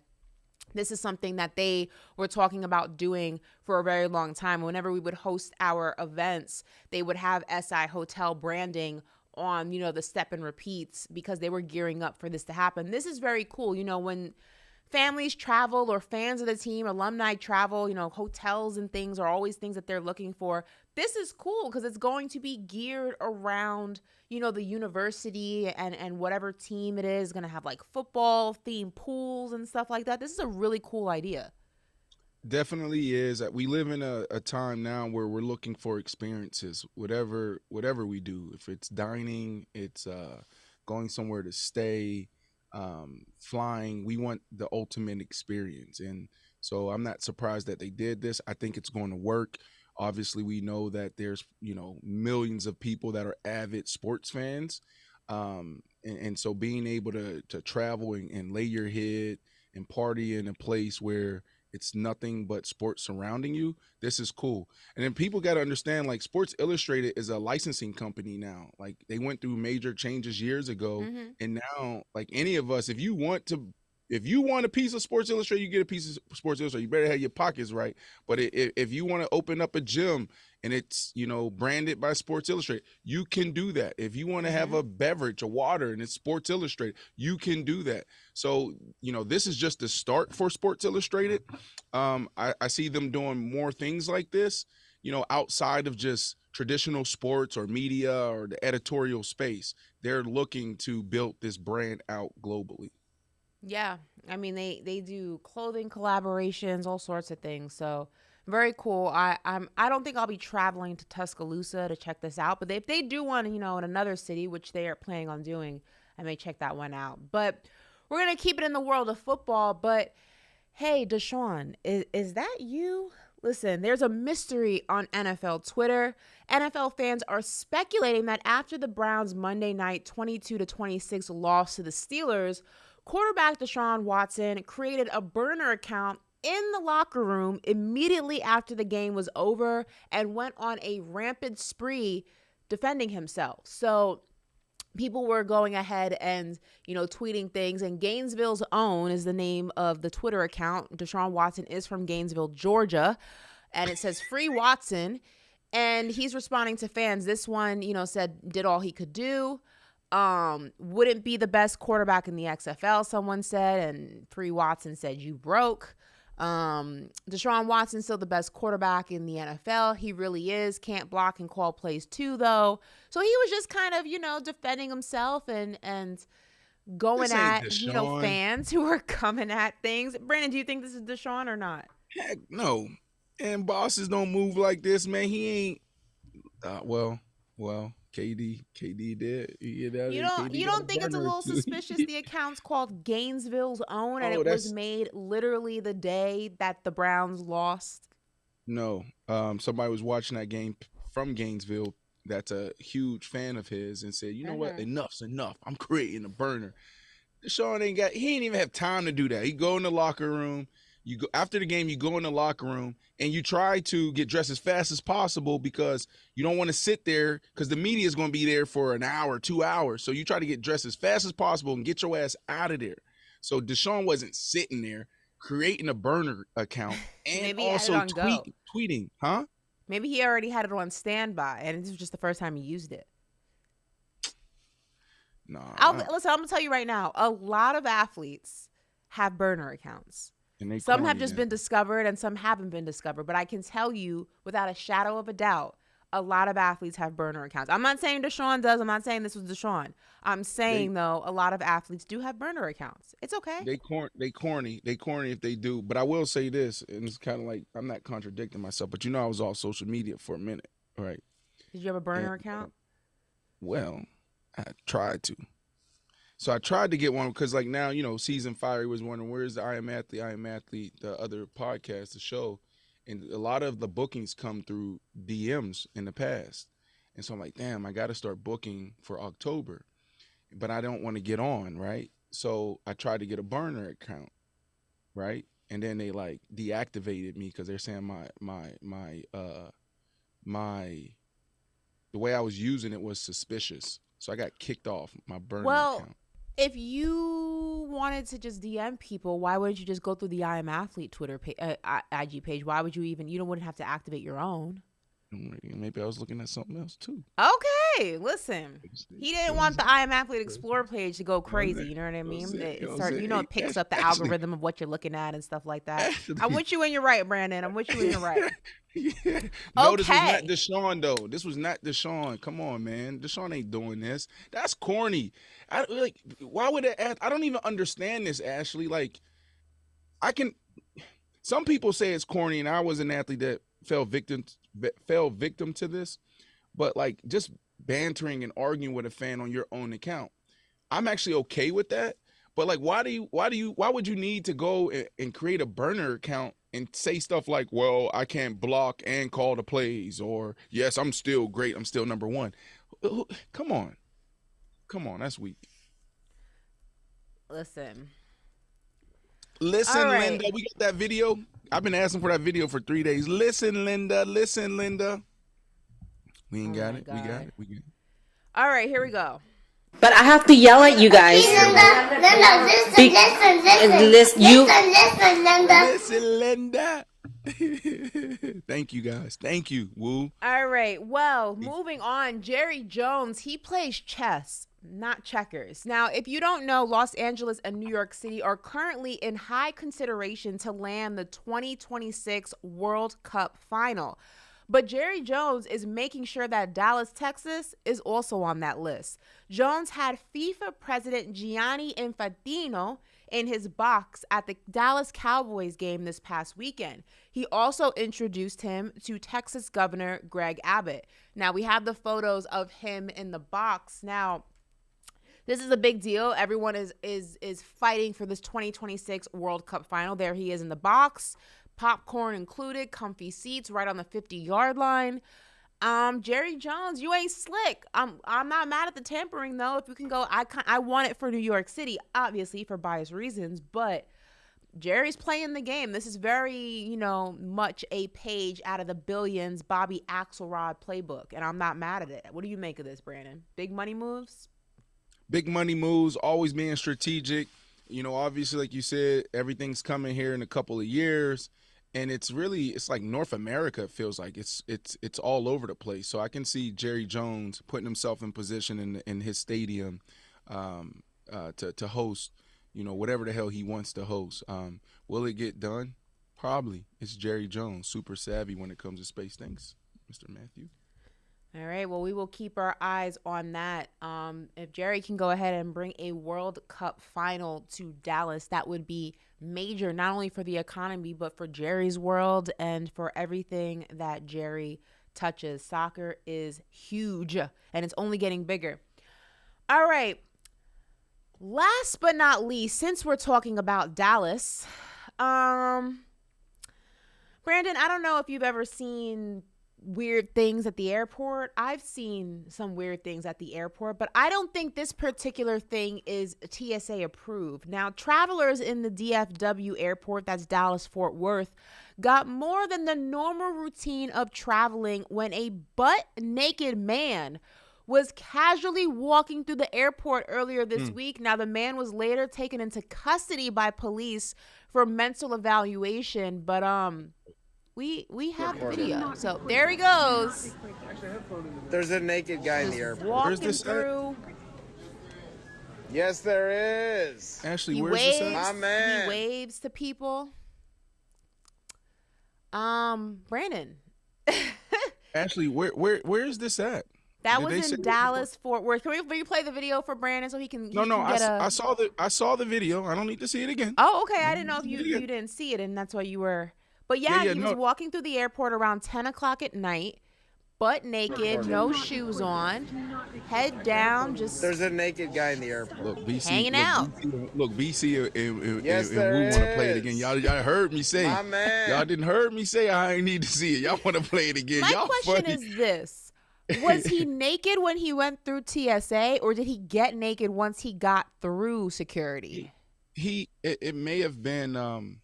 this is something that they were talking about doing for a very long time. Whenever we would host our events, they would have SI hotel branding on, the step and repeats, because they were gearing up for this to happen. This is very cool. When families travel, or fans of the team, alumni travel, hotels and things are always things that they're looking for. This is cool because it's going to be geared around, the university and whatever team it is going to have like football themed pools and stuff like that. This is a really cool idea.
Definitely is. We live in a time now where we're looking for experiences, whatever we do. If it's dining, it's going somewhere to stay, flying, we want the ultimate experience. And so I'm not surprised that they did this. I think it's going to work. Obviously, we know that there's, millions of people that are avid sports fans. And so being able to travel and lay your head and party in a place where it's nothing but sports surrounding you, this is cool. And then people got to understand, like, Sports Illustrated is a licensing company now. Like, they went through major changes years ago. And now, like, any of us, if you want a piece of Sports Illustrated, you get a piece of Sports Illustrated. You better have your pockets right. But if you want to open up a gym and it's, branded by Sports Illustrated, you can do that. If you want to have a beverage, a water, and it's Sports Illustrated, you can do that. So, this is just the start for Sports Illustrated. I see them doing more things like this, outside of just traditional sports or media or the editorial space. They're looking to build this brand out globally.
Yeah. I mean, they do clothing collaborations, all sorts of things. So very cool. I don't think I'll be traveling to Tuscaloosa to check this out, but if they do one, in another city, which they are planning on doing, I may check that one out. But we're going to keep it in the world of football. But hey, Deshaun, is that you? Listen, there's a mystery on NFL Twitter. NFL fans are speculating that after the Browns' Monday night 22-26 loss to the Steelers, quarterback Deshaun Watson created a burner account in the locker room immediately after the game was over and went on a rampant spree defending himself. So people were going ahead and, tweeting things, and Gainesville's Own is the name of the Twitter account. Deshaun Watson is from Gainesville, Georgia, and it says Free Watson, and he's responding to fans. This one, said did all he could do. Wouldn't be the best quarterback in the XFL, someone said, and Free Watson said you broke. Deshaun Watson still the best quarterback in the NFL. He really is. Can't block and call plays too, though. So he was just kind of, defending himself and going at, fans who are coming at things. Brandon, do you think this is Deshaun or not?
Heck no. And bosses don't move like this, man. He ain't Well, KD did.
You
KD got a
don't think it's a
burner
little
too.
suspicious? The account's called Gainesville's Own, and
Oh,
it was
that's
made literally the day that the Browns lost.
no. Somebody was watching that game from Gainesville. That's a huge fan of his, and said, "You know what? Enough's enough. I'm creating a burner." Deshaun he ain't even have time to do that. He go in the locker room. You go after the game, you go in the locker room and you try to get dressed as fast as possible because you don't want to sit there because the media is going to be there for an hour, 2 hours. So you try to get dressed as fast as possible and get your ass out of there. So Deshaun wasn't sitting there creating a burner account and
Maybe he had it
also
on go.
tweeting, huh?
Maybe he already had it on standby, and this was just the first time he used it.
Nah.
Listen, I'm gonna tell you right now. A lot of athletes have burner accounts.
And
Some have just been discovered, and some haven't been discovered. But I can tell you, without a shadow of a doubt, a lot of athletes have burner accounts. I'm not saying Deshaun does. I'm not saying this was Deshaun. I'm saying though, a lot of athletes do have burner accounts. It's okay.
They corny if they do. But I will say this, and it's kind of like I'm not contradicting myself, but I was off social media for a minute, right?
Did you have a burner account?
Well, I tried to. So I tried to get one because, like, now, Season Fire was wondering, where's the I Am Athlete, the other podcast, the show. And a lot of the bookings come through DMs in the past. And so I'm like, damn, I got to start booking for October. But I don't want to get on, right? So I tried to get a burner account, right? And then they, like, deactivated me because they're saying the way I was using it was suspicious. So I got kicked off my burner account.
If you wanted to just DM people, why wouldn't you just go through the I Am Athlete Twitter IG page? Why would you wouldn't have to activate your own?
Maybe I was looking at something else too.
Okay, listen. He didn't want the I Am Athlete Explore page to go crazy. You know what I mean? It picks up the algorithm of what you're looking at and stuff like that. I'm with you when you're right, Brandon. I'm with you when you're right.
No, this was not Deshaun though. This was not Deshaun. Come on, man. Deshaun ain't doing this. That's corny. Why would it? I don't even understand this, Ashley. Like, some people say it's corny, and I was an athlete that fell victim to this. But like, just bantering and arguing with a fan on your own account, I'm actually okay with that. But like, why would you need to go and create a burner account and say stuff like, well, I can't block and call the plays, or yes, I'm still great, I'm still number one. Come on, that's weak.
Listen,
right. Linda, we got that video. I've been asking for that video for 3 days. Listen, Linda. We ain't got it. We got it.
All right, here we go.
But I have to yell at you guys.
Listen, Linda. Thank you, guys. Thank you, Woo.
All right. Well, moving on. Jerry Jones, he plays chess, not checkers. Now, if you don't know, Los Angeles and New York City are currently in high consideration to land the 2026 World Cup final. But Jerry Jones is making sure that Dallas, Texas is also on that list. Jones had FIFA president Gianni Infantino in his box at the Dallas Cowboys game this past weekend. He also introduced him to Texas Governor Greg Abbott. Now, we have the photos of him in the box. Now, this is a big deal. Everyone is fighting for this 2026 World Cup final. There he is in the box. Popcorn included, comfy seats right on the 50-yard line. Jerry Jones, you ain't slick. I'm not mad at the tampering though. If you can go, I want it for New York City, obviously for biased reasons, but Jerry's playing the game. This is very, much a page out of the Billions Bobby Axelrod playbook, and I'm not mad at it. What do you make of this, Brandon? Big money moves?
Big money moves, always being strategic. Obviously, like you said, everything's coming here in a couple of years. And it's like North America. It feels like it's all over the place. So I can see Jerry Jones putting himself in position in his stadium to host, whatever the hell he wants to host. Will it get done? Probably. It's Jerry Jones, super savvy when it comes to space. Thanks, Mr. Matthew.
All right. Well, we will keep our eyes on that. If Jerry can go ahead and bring a World Cup final to Dallas, that would be major, not only for the economy, but for Jerry's world and for everything that Jerry touches. Soccer is huge, and it's only getting bigger. All right. Last but not least, since we're talking about Dallas, Brandon, I don't know if you've ever seen weird things at the airport. I've seen some weird things at the airport, but I don't think this particular thing is TSA approved. Now, travelers in the DFW airport, that's Dallas Fort Worth, got more than the normal routine of traveling when a butt-naked man was casually walking through the airport earlier this week. Now, the man was later taken into custody by police for mental evaluation, but we have video. So there he goes.
There's a naked guy in the airport.
Walking through.
Yes, there is.
Ashley, where's this at?
My man.
He waves to people. Brandon.
Ashley, where is this at?
That was in Dallas, Fort Worth. Can we play the video for Brandon so he can?
I saw the video. I don't need to see it again.
Oh, okay. I didn't know if you didn't see it, and that's why you were. But he was walking through the airport around 10 o'clock at night, butt naked, no shoes on, head down, just.
There's a naked guy in the airport.
Look, BC,
hanging out.
BC and
Yes,
we
there
want to play it
is.
again. Y'all heard me say.
My man.
Y'all didn't heard me say I ain't need to see it. Y'all want to play it again.
My
Y'all
question
funny.
is this. Was he naked when he went through TSA, or did he get naked once he got through security?
It may have been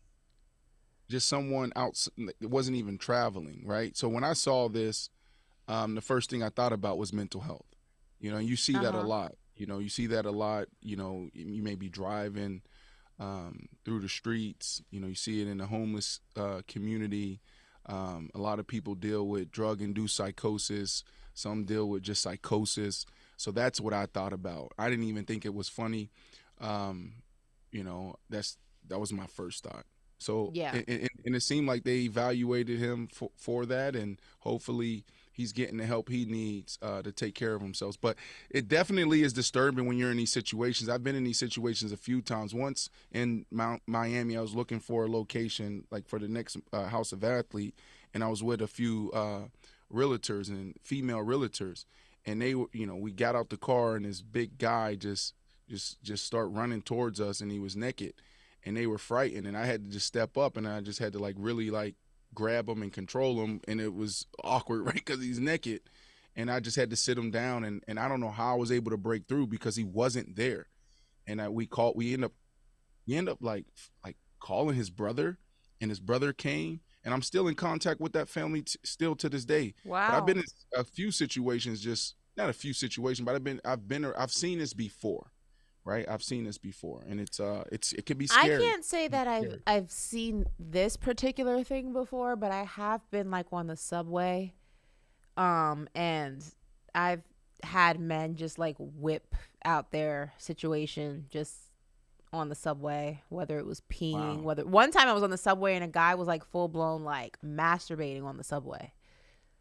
just someone else that wasn't even traveling, right? So when I saw this, the first thing I thought about was mental health. You know, you see that a lot. You see that a lot. You know, you may be driving through the streets. You know, you see it in the homeless community. A lot of people deal with drug-induced psychosis. Some deal with just psychosis. So that's what I thought about. I didn't even think it was funny. You know, that was my first thought. So
yeah,
and it seemed like they evaluated him for that, and hopefully he's getting the help he needs to take care of himself. But it definitely is disturbing when you're in these situations. I've been in these situations a few times. Once in Miami, I was looking for a location like for the next House of Athlete, and I was with a few realtors and female realtors, and they were, you know, we got out the car and this big guy just start running towards us, and he was naked, and they were frightened, and I had to just step up, and I just had to really grab him and control him, and it was awkward, right, because he's naked, and I just had to sit him down, and I don't know how I was able to break through because he wasn't there, and we end up like calling his brother, and his brother came. And I'm still in contact with that family still to this day.
Wow.
But I've been in a few situations, just not a few situations, but I've seen this before, right? I've seen this before, and it can be scary.
I can't say that I've seen this particular thing before, but I have been like on the subway, and I've had men just like whip out their situation just on the subway, whether it was peeing, whether one time I was on the subway and a guy was like full blown like masturbating on the subway.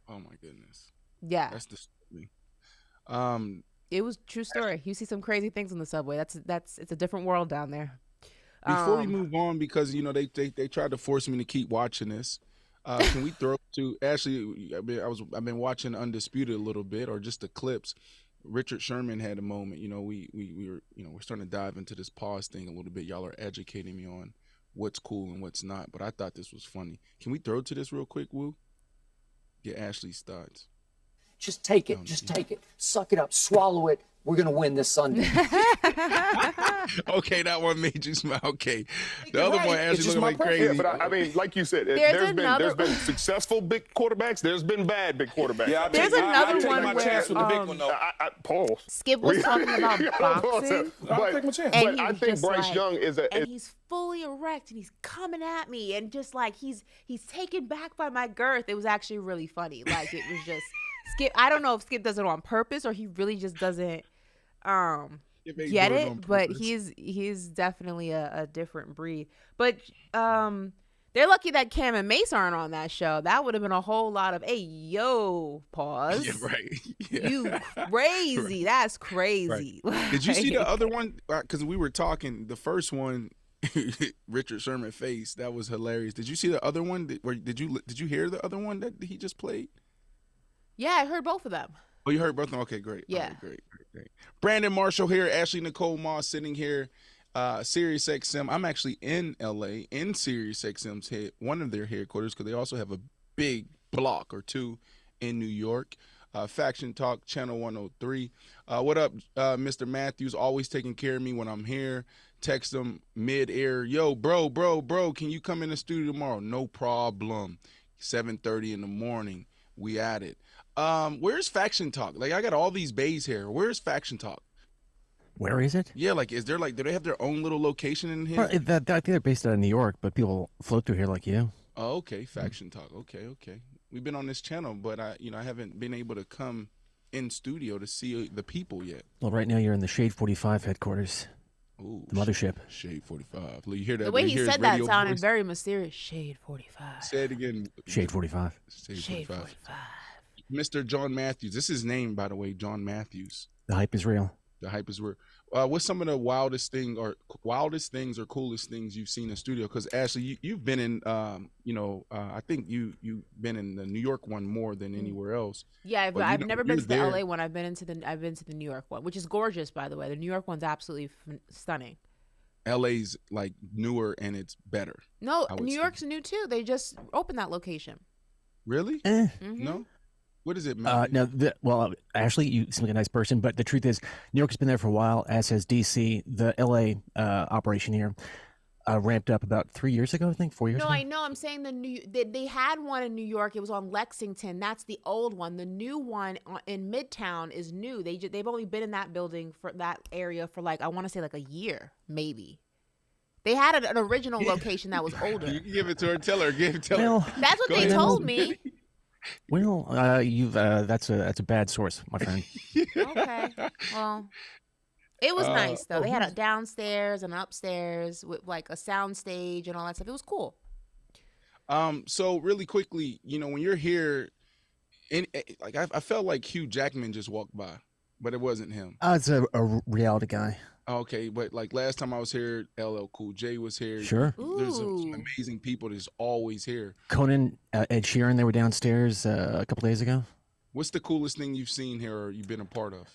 Oh my goodness.
Yeah.
That's disturbing.
It was true story. You see some crazy things on the subway. It's a different world down there.
Before we move on, because you know they tried to force me to keep watching this. Can we throw to Ashley? I've been watching Undisputed a little bit, or just the clips. Richard Sherman had a moment. You know, we were, you know, we're starting to dive into this pause thing a little bit. Y'all are educating me on what's cool and what's not. But I thought this was funny. Can we throw to this real quick, Woo? Get Ashley's thoughts.
Just take it. Just take it. Suck it up. Swallow it. We're going to win this Sunday.
Okay, that one made you smile. Okay. The other one, Ashley, looking like crazy.
Yeah, but I mean, like you said, there's been successful big quarterbacks. There's been bad big quarterbacks.
Yeah,
There's another one
my chance with the big one, though.
Paul.
Skip was talking about boxing.
I'll take my chance. But I think Bryce Young is
and he's fully erect and he's coming at me and just like he's taken back by my girth. It was actually really funny. Like it was just Skip. I don't know if Skip does it on purpose or he really just doesn't get it, but he's definitely a different breed. But they're lucky that Cam and Mace aren't on that show. That would have been a whole lot of pause.
Yeah, right. Yeah.
You crazy.
Right.
That's crazy.
Right. Did you see the other one? Because we were talking, the first one, Richard Sherman face, that was hilarious. Did you see the other one? Did you hear the other one that he just played?
Yeah, I heard both of them.
Oh, you heard both of them? Okay, great.
Yeah.
Right, great. Brandon Marshall here. Ashley Nicole Moss sitting here. Sirius XM. I'm actually in LA in Sirius XM's one of their headquarters because they also have a big block or two in New York. Faction Talk Channel 103. What up, Mr. Matthews? Always taking care of me when I'm here. Text them mid-air. Yo, bro, can you come in the studio tomorrow? No problem. 7:30 in the morning. We at it. Where's Faction Talk? Like, I got all these bays here. Where's Faction Talk?
Where is it?
Yeah, like, is there do they have their own little location in here?
Well, I think they're based out of New York, but people float through here like you.
Oh, okay. Faction Talk. Okay. We've been on this channel, but I haven't been able to come in studio to see the people yet.
Well, right now you're in the Shade 45 headquarters.
Ooh,
the mothership.
Shade 45. You hear that?
The way he said that sounded very mysterious. Shade 45.
Say it again.
Shade 45.
Shade 45.
Mr. John Matthews. This is his name, by the way, John Matthews.
The hype is real.
The hype is real. What's some of the wildest things or coolest things you've seen in studio? Because Ashley, you've been in, I think you've been in the New York one more than anywhere else.
Yeah, I've never been to the LA one. I've been to the New York one, which is gorgeous, by the way. The New York one's absolutely stunning.
LA's like newer and it's better.
No, New York's new too. They just opened that location.
Really?
Mm-hmm.
No. What is it?
Ashley, you seem like a nice person, but the truth is, New York's been there for a while, as has DC. The LA operation here ramped up about 3 years ago, I think, 4 years ago.
No, I know. I'm saying they had one in New York. It was on Lexington. That's the old one. The new one in Midtown is new. They've only been in that building for that area for I want to say a year, maybe. They had an original location that was older.
You can give it to her. Tell her.
Well,
that's what they told me.
Well, that's a bad source, my friend.
Okay. Well, it was nice though. They had a downstairs and upstairs with a sound stage and all that stuff. It was cool.
So really quickly, when you're here, I felt like Hugh Jackman just walked by, but it wasn't him.
It's a reality guy.
Okay, but last time I was here, LL Cool J was here.
Sure.
There's some amazing people that's always here.
Conan, Ed Sheeran, they were downstairs a couple days ago.
What's the coolest thing you've seen here or you've been a part of?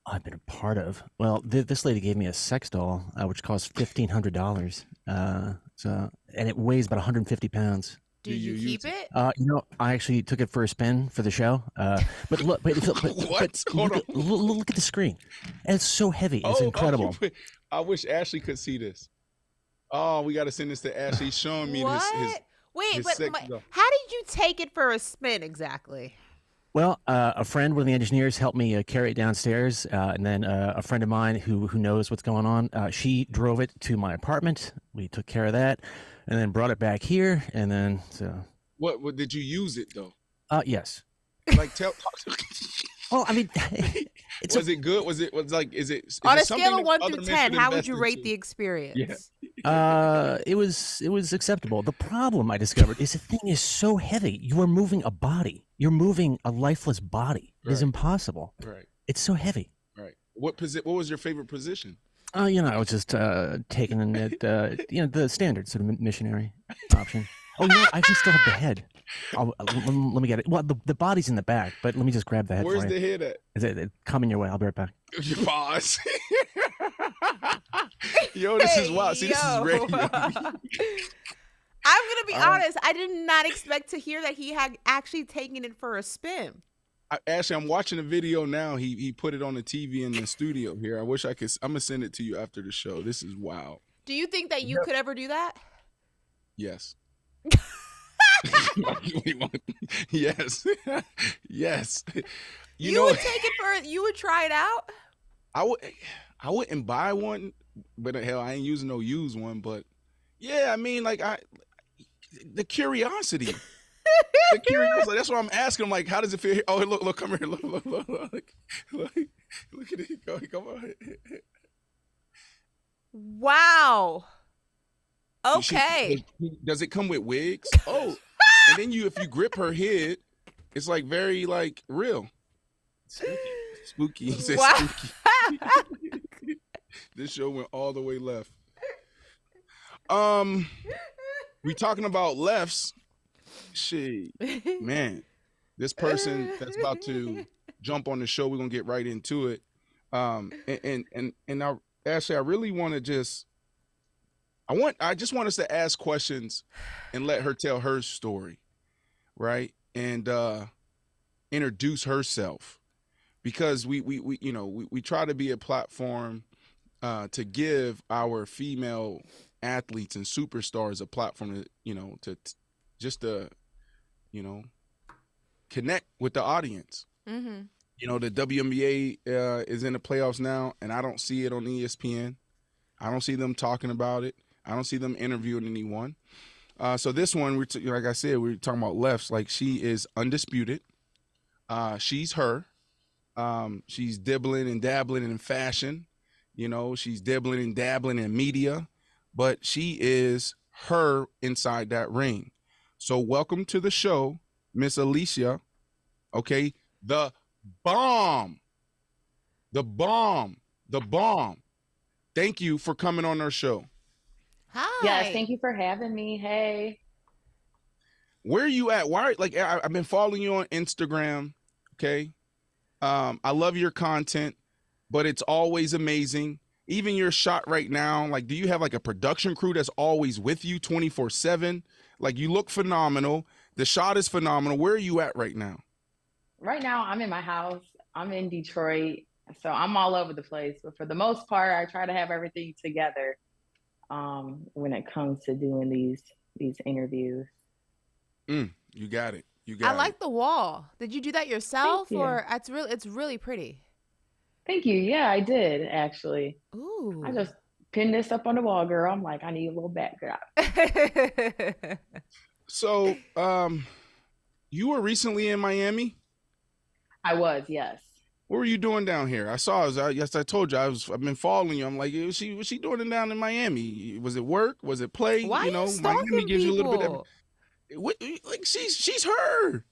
I've been a part of. Well, this lady gave me a sex doll, which cost $1,500. And it weighs about 150 pounds.
Did you keep it?
I actually took it for a spin for the show. But look, but look at the screen. And it's so heavy. It's incredible.
I wish Ashley could see this. Oh, we got to send this to Ashley. He's showing me his
Wait, but how did you take it for a spin exactly?
Well, a friend, one of the engineers, helped me carry it downstairs, and then a friend of mine who knows what's going on, she drove it to my apartment. We took care of that, and then brought it back here, and then so.
What did you use it though?
Yes.
Talk.
Well, I mean,
was it good? Is it
on a scale of 1 through 10? How would you rate the experience?
Yeah. It was acceptable. The problem I discovered is the thing is so heavy. You are moving a body. You're moving a lifeless body. It is impossible.
Right.
It's so heavy.
Right. What was your favorite position?
I was just taking it, the standard sort of missionary option. Oh, I actually still have the head. Let me get it. Well, the body's in the back, but let me just grab the head.
Where's the head at?
Is it coming your way? I'll be right back.
Pause. Yo, this is wild. See, this is radio.
I'm gonna be honest. I did not expect to hear that he had actually taken it for a spin.
Ashley, I'm watching the video now. He put it on the TV in the studio here. I wish I could. I'm gonna send it to you after the show. This is wild.
Do you think that you could ever do that?
Yes. Yes. Yes.
You would take it you would try it out?
I wouldn't buy one, but hell, I ain't using no used one, but yeah, I mean the curiosity. The curiosity. That's what I'm asking. I'm like, how does it feel here? Oh, look, come here. Look at it. Come on.
Wow. Okay.
Does it come with wigs? Oh, and then if you grip her head, it's very real. Spooky. He said
wow.
spooky. This show went all the way left. We talking about lefts. Shit, man. This person that's about to jump on the show, we're gonna get right into it. And Ashley, I really want to I just want us to ask questions and let her tell her story, right? And introduce herself, because we try to be a platform to give our female athletes and superstars a platform to connect with the audience.
Mm-hmm.
The WNBA is in the playoffs now, and I don't see it on ESPN. I don't see them talking about it. I don't see them interviewing anyone. So this one, like I said, we're talking about lefts. Like, she is undisputed. She's her. She's dibbling and dabbling in fashion. She's dibbling and dabbling in media, but she is her inside that ring. So welcome to the show, Miss Alycia. Okay, the bomb. Thank you for coming on our show.
Hi. Yes, thank you for having me. Hey.
Where are you at? Why? Like, I've been following you on Instagram. Okay. I love your content, but it's always amazing. Even your shot right now, like, do you have like a production crew that's always with you 24/7? Like, you look phenomenal. The shot is phenomenal. Where are you at right now?
Right now, I'm in my house. I'm in Detroit. So I'm all over the place. But for the most part, I try to have everything together when it comes to doing these interviews.
You got it.
I like the wall. Did you do that yourself? Or it's really pretty.
Thank you. Yeah, I did actually.
Ooh.
I just pinned this up on the wall, girl. I'm like, I need a little backdrop.
So, you were recently in Miami?
I was, yes.
What were you doing down here? I told you I've been following you. I'm like, was she doing down in Miami? Was it work? Was it play?
Why
Miami gives you a little bit of she's her.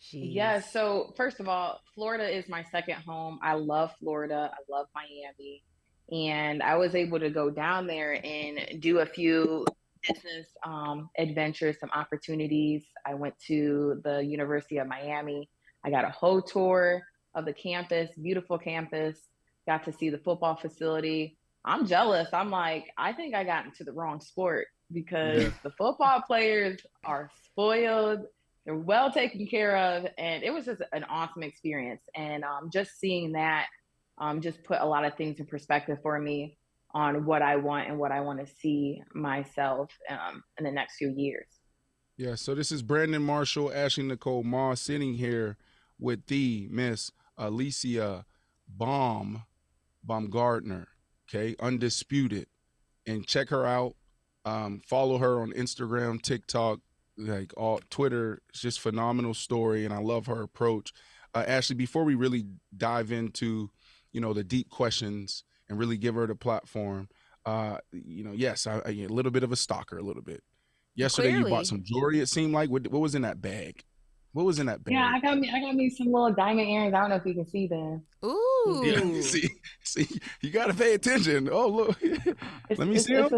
Jeez. Yeah, so first of all, Florida is my second home. I love Florida. I love Miami. And I was able to go down there and do a few business adventures, some opportunities. I went to the University of Miami. I got a whole tour of the campus, beautiful campus, got to see the football facility. I'm jealous. I'm like, I think I got into the wrong sport because the football players are spoiled. They're well taken care of. And it was just an awesome experience. And just seeing that just put a lot of things in perspective for me on what I want and what I want to see myself in the next few years.
Yeah, so this is Brandon Marshall, Ashley Nicole Moss, sitting here with the Miss Alycia Baumgardner, okay, Undisputed. And check her out. Follow her on Instagram, TikTok, like all Twitter. It's just phenomenal story, and I love her approach. Ashley, before we really dive into, the deep questions and really give her the platform, yes, I a little bit of a stalker, a little bit. Yesterday,
Clearly.
You bought some jewelry. It seemed like what was in that bag? What was in that bag?
Yeah, I got me some little diamond earrings. I don't know if you can see them.
Ooh.
Yeah, see, you gotta pay attention. Oh, look, let me see them.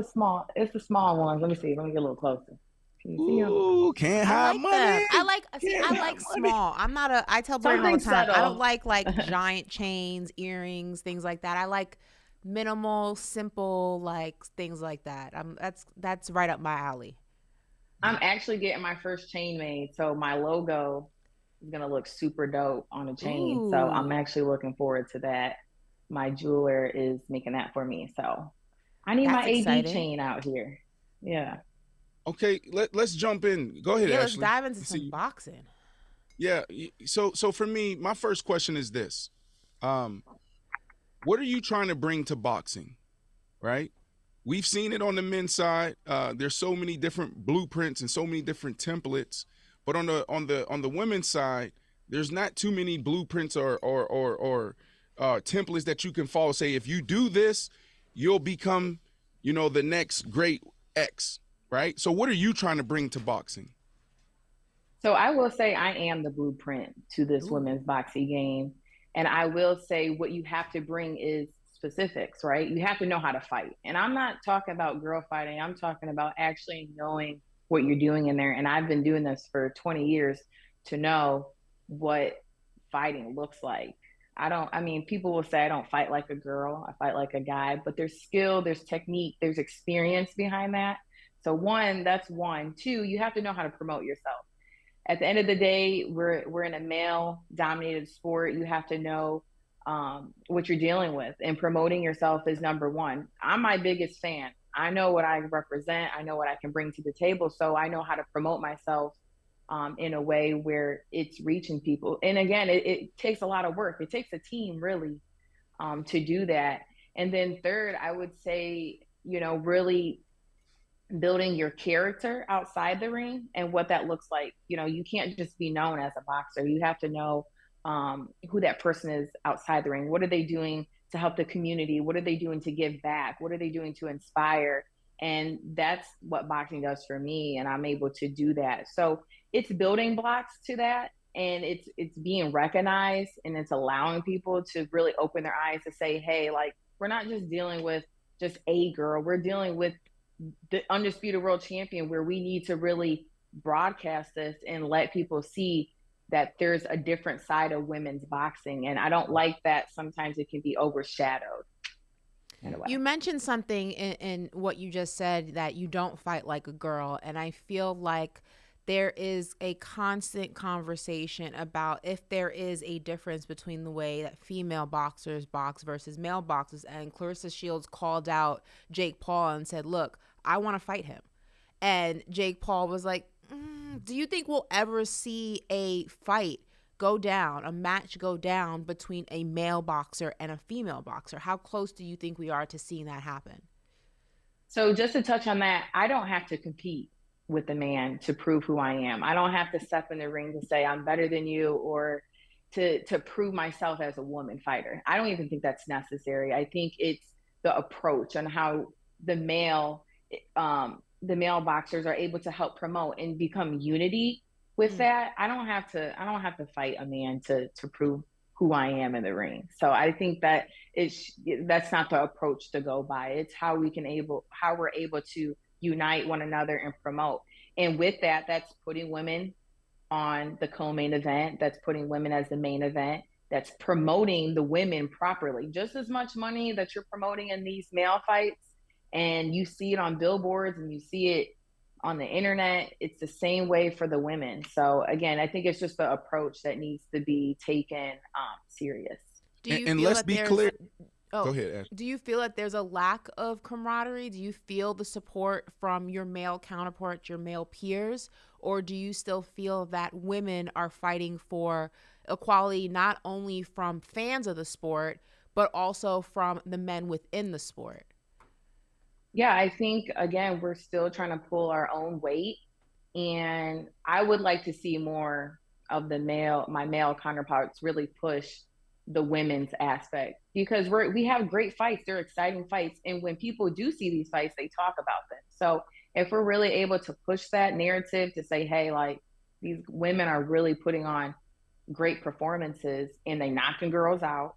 It's the small ones. Let me see. Let me get a little closer. Can you see them?
Ooh, can't hide money.
I like small. I tell Brandon all the time,
subtle.
I don't like giant chains, earrings, things like that. I like minimal, simple, like things like that. That's right up my alley.
I'm actually getting my first chain made, so my logo is gonna look super dope on a chain.
Ooh.
So I'm actually looking forward to that. My jeweler is making that for me, so I need my AD chain out here. Yeah.
Okay, let's jump in. Go ahead,
Yeah,
Ashley.
let's dive into some boxing.
Yeah. So for me, my first question is this: what are you trying to bring to boxing? Right? We've seen it on the men's side. There's so many different blueprints and so many different templates, but on the women's side, there's not too many blueprints or templates that you can follow. Say, if you do this, you'll become, the next great X, right? So what are you trying to bring to boxing?
So I will say I am the blueprint to this women's boxing game. And I will say what you have to bring is specifics, right? You have to know how to fight. And I'm not talking about girl fighting. I'm talking about actually knowing what you're doing in there. And I've been doing this for 20 years to know what fighting looks like. People will say I don't fight like a girl, I fight like a guy, but there's skill, there's technique, there's experience behind that. So that's one. Two, you have to know how to promote yourself. At the end of the day, we're in a male dominated sport. You have to know what you're dealing with, and promoting yourself is number one. I'm my biggest fan. I know what I represent. I know what I can bring to the table. So I know how to promote myself in a way where it's reaching people. And again, it takes a lot of work. It takes a team really to do that. And then third, I would say, really building your character outside the ring and what that looks like. You can't just be known as a boxer. You have to know who that person is outside the ring. What are they doing to help the community? What are they doing to give back? What are they doing to inspire? And that's what boxing does for me, and I'm able to do that. So it's building blocks to that, and it's being recognized, and it's allowing people to really open their eyes to say, hey, like, we're not just dealing with just a girl, we're dealing with the undisputed world champion, where we need to really broadcast this and let people see that there's a different side of women's boxing. And I don't like that sometimes it can be overshadowed.
You mentioned something in what you just said, that you don't fight like a girl. And I feel like there is a constant conversation about if there is a difference between the way that female boxers box versus male boxers. And Clarissa Shields called out Jake Paul and said, look, I want to fight him. And Jake Paul was like, do you think we'll ever see a fight go down, a match go down between a male boxer and a female boxer? How close do you think we are to seeing that happen?
So just to touch on that, I don't have to compete with a man to prove who I am. I don't have to step in the ring to say I'm better than you, or to prove myself as a woman fighter. I don't even think that's necessary. I think it's the approach and how the male boxers are able to help promote and become unity with that. I don't have to fight a man to prove who I am in the ring. So I think that that's not the approach to go by. It's how we're able to unite one another and promote. And with that, that's putting women on the co-main event. That's putting women as the main event. That's promoting the women properly. Just as much money that you're promoting in these male fights, and you see it on billboards and you see it on the internet, it's the same way for the women. So again, I think it's just the approach that needs to be taken serious.
And let's be clear.
Oh,
go ahead, Ash.
Do you feel that there's a lack of camaraderie? Do you feel the support from your male counterparts, your male peers? Or do you still feel that women are fighting for equality, not only from fans of the sport, but also from the men within the sport?
Yeah, I think, again, we're still trying to pull our own weight. And I would like to see more of my male counterparts really push the women's aspect, because we have great fights. They're exciting fights. And when people do see these fights, they talk about them. So if we're really able to push that narrative to say, hey, like, these women are really putting on great performances and they knocking girls out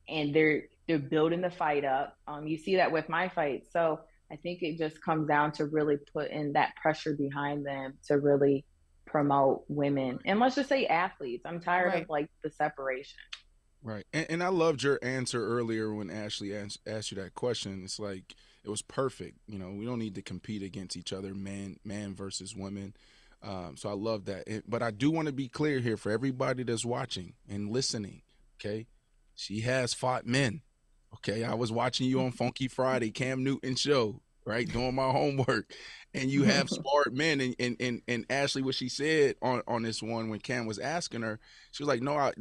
and they're building the fight up. You see that with my fight. So I think it just comes down to really putting that pressure behind them to really promote women. And let's just say athletes. I'm tired of like the separation.
Right. And I loved your answer earlier when Ashley asked you that question. It's like, it was perfect. We don't need to compete against each other, man versus women. So I love that. But I do want to be clear here for everybody that's watching and listening. Okay. She has fought men. Okay. I was watching you on Funky Friday, Cam Newton show, right? Doing my homework. And you have sparred men. And Ashley, what she said on this one when Cam was asking her, she was like, no,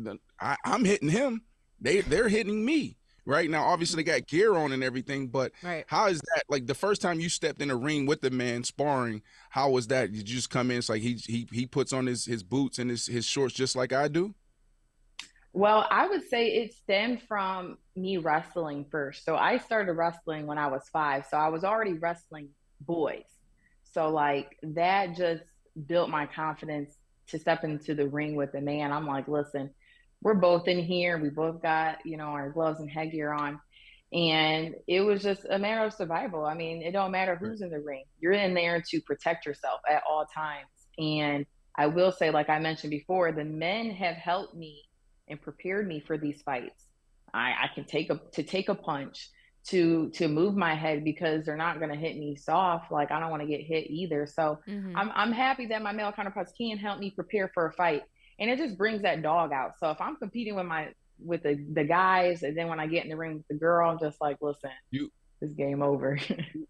I'm hitting him. They're hitting me. Right now, obviously they got gear on and everything, but how is that? Like, the first time you stepped in a ring with the man sparring, how was that? Did you just come in? It's like he puts on his boots and his shorts just like I do?
Well, I would say it stemmed from me wrestling first. So I started wrestling when I was 5. So I was already wrestling boys. So like that just built my confidence to step into the ring with a man. I'm like, listen, we're both in here. We both got, our gloves and headgear on. And it was just a matter of survival. I mean, it don't matter who's in the ring. You're in there to protect yourself at all times. And I will say, like I mentioned before, the men have helped me and prepared me for these fights. I can take a punch, to move my head, because they're not going to hit me soft. Like, I don't want to get hit either. So I'm happy that my male counterparts can help me prepare for a fight, and it just brings that dog out. So if I'm competing with the guys, and then when I get in the ring with the girl, I'm just like, listen, this game over.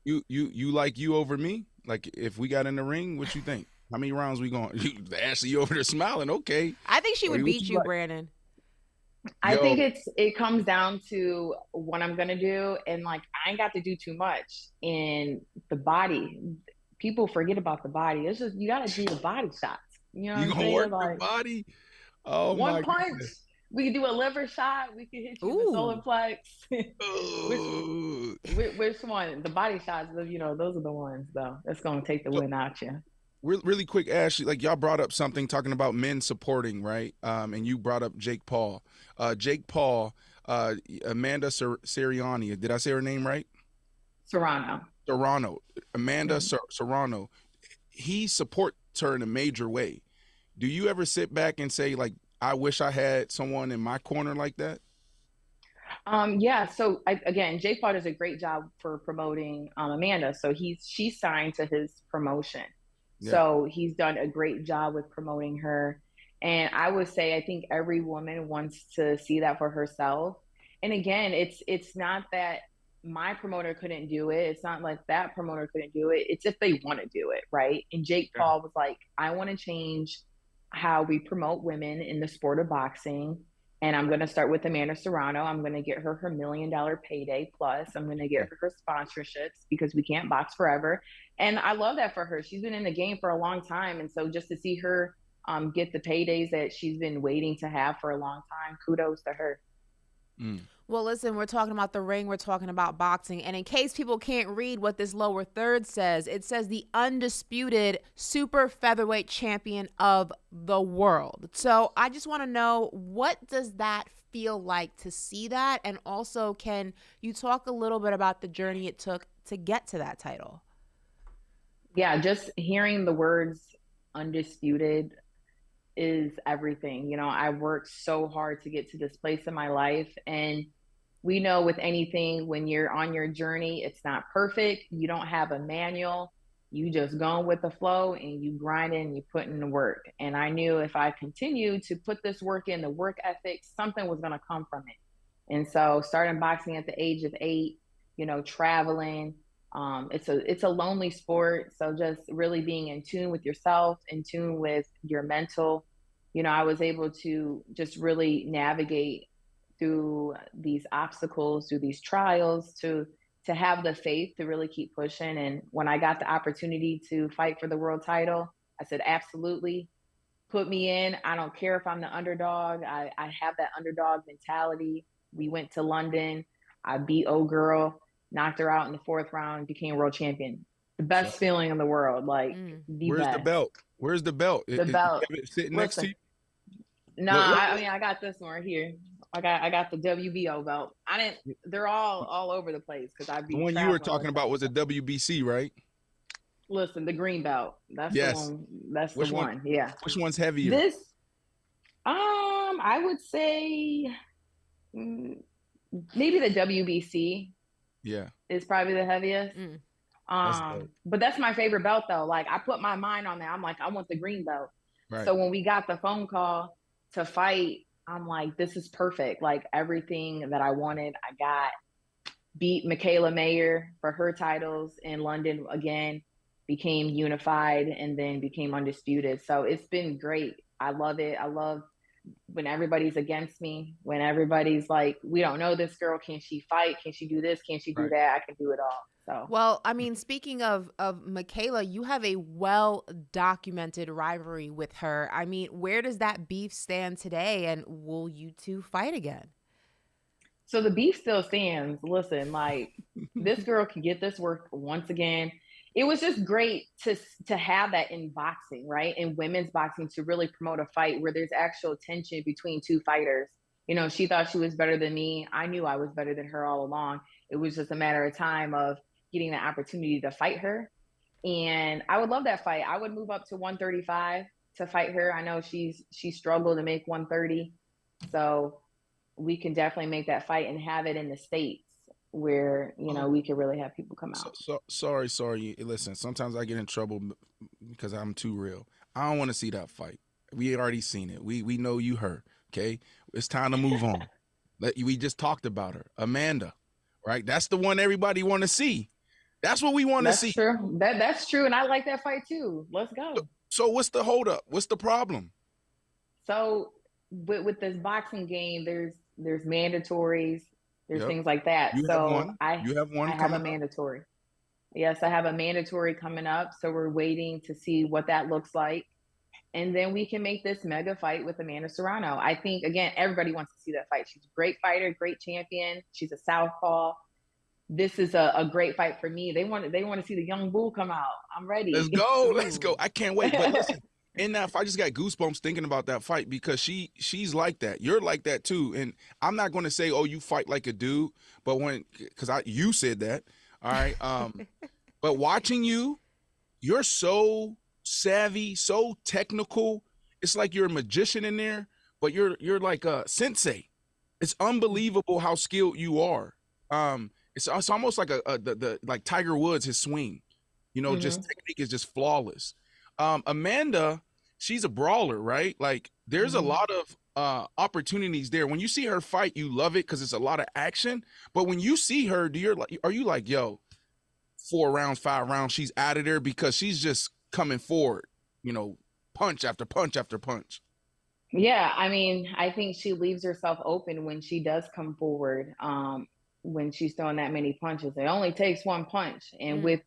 you like you over me? Like, if we got in the ring, what you think? How many rounds we going? Ashley, you over there smiling? Okay.
I think she would beat you,
like?
Brandon.
I think it comes down to what I'm gonna do, and like, I ain't got to do too much in the body. People forget about the body. It's just, you gotta do the body shots. You know,
you
what I'm
gonna
saying?
work
Like,
the body? Oh,
one
my
punch.
goodness.
We can do a liver shot. We can hit you in the solar plex. which one? The body shots. You know, those are the ones though. That's gonna take the win out you.
Really quick, Ashley, like, y'all brought up something talking about men supporting, right? And you brought up Jake Paul. Amanda Serrano. Did I say her name right? Serrano. Amanda Serrano. He supports her in a major way. Do you ever sit back and say, like, I wish I had someone in my corner like that?
Yeah. So again, Jake Paul does a great job for promoting Amanda. So she's signed to his promotion. Yeah. So he's done a great job with promoting her. And I would say, I think every woman wants to see that for herself. And again, it's not that my promoter couldn't do it. It's not like that promoter couldn't do it. It's if they want to do it, right? And Jake Paul was like, I want to change how we promote women in the sport of boxing. And I'm going to start with Amanda Serrano. I'm going to get her $1 million payday. Plus, I'm going to get her sponsorships, because we can't box forever. And I love that for her. She's been in the game for a long time. And so just to see her get the paydays that she's been waiting to have for a long time, kudos to her.
Well, listen, we're talking about the ring. We're talking about boxing. And in case people can't read what this lower third says, it says the undisputed super featherweight champion of the world. So I just want to know, what does that feel like to see that? And also, can you talk a little bit about the journey it took to get to that title?
Yeah, just hearing the words undisputed is everything. You know, I worked so hard to get to this place in my life, and we know with anything, when you're on your journey, it's not perfect. You don't have a manual. You just going with the flow, and you grind in, you put in the work. And I knew if I continued to put this work in, the work ethic, something was going to come from it. And so starting boxing at the age of 8, you know, traveling, it's a lonely sport. So just really being in tune with yourself, in tune with your mental, you know, I was able to just really navigate through these obstacles, through these trials, to have the faith to really keep pushing. And when I got the opportunity to fight for the world title, I said, absolutely, put me in. I don't care if I'm the underdog. I have that underdog mentality. We went to London. I beat old girl, knocked her out in the 4th round, became world champion. The best feeling in the world. Like,
Where's
best.
the belt? Where's the belt?
The belt.
Sitting next to you?
No, I mean, I got this one right here. I got the WBO belt. They're all over the place, because I beat
the one you were talking about was a WBC, right?
Listen, the green belt. That's the one. That's the one. Yeah.
Which one's heavier?
This, I would say maybe the WBC.
Yeah.
Is probably the heaviest. But that's my favorite belt though. Like, I put my mind on that. I'm like, I want the green belt. Right. So when we got the phone call to fight, I'm like, this is perfect. Like, everything that I wanted, I got. Beat Michaela Mayer for her titles in London again, became unified, and then became undisputed. So it's been great. I love it. I love when everybody's against me, when everybody's like, we don't know this girl. Can she fight? Can she do this? Can she do that? I can do it all. So,
well, I mean, speaking of Michaela, you have a well-documented rivalry with her. I mean, where does that beef stand today, and will you two fight again?
So the beef still stands. Listen, like, this girl can get this work once again. It was just great to have that in boxing, right? In women's boxing, to really promote a fight where there's actual tension between two fighters. You know, she thought she was better than me. I knew I was better than her all along. It was just a matter of time of getting the opportunity to fight her. And I would love that fight. I would move up to 135 to fight her. I know she struggled to make 130, so we can definitely make that fight and have it in the States where, you know, we can really have people come out.
Sorry. Listen, sometimes I get in trouble because I'm too real. I don't want to see that fight. We already seen it. We know you her. Okay, it's time to move on. We just talked about her, Amanda. Right, that's the one everybody want to see. That's what we want to see.
That's true. That's true, and I like that fight too. Let's go.
So what's the holdup? What's the problem?
So with this boxing game, there's mandatories, there's things like that.
You have one. I
have a mandatory. Yes, I have a mandatory coming up. So we're waiting to see what that looks like. And then we can make this mega fight with Amanda Serrano. I think, again, everybody wants to see that fight. She's a great fighter, great champion. She's a southpaw. This is a great fight for me. They want to see the young bull come out. I'm ready.
Let's go. I can't wait. But listen, in that fight, I just got goosebumps thinking about that fight because she's like that. You're like that too. And I'm not going to say, oh, you fight like a dude, but because you said that. All right. But watching you're so savvy, so technical. It's like you're a magician in there, but you're like a sensei. It's unbelievable how skilled you are. It's almost like like Tiger Woods, his swing, you know, just technique is just flawless. Amanda, she's a brawler, right? Like there's a lot of opportunities there. When you see her fight, you love it because it's a lot of action. But when you see her, are you like, yo, 4 rounds, 5 rounds, she's out of there because she's just coming forward, you know, punch after punch after punch?
Yeah, I mean, I think she leaves herself open when she does come forward. When she's throwing that many punches, it only takes one punch. And with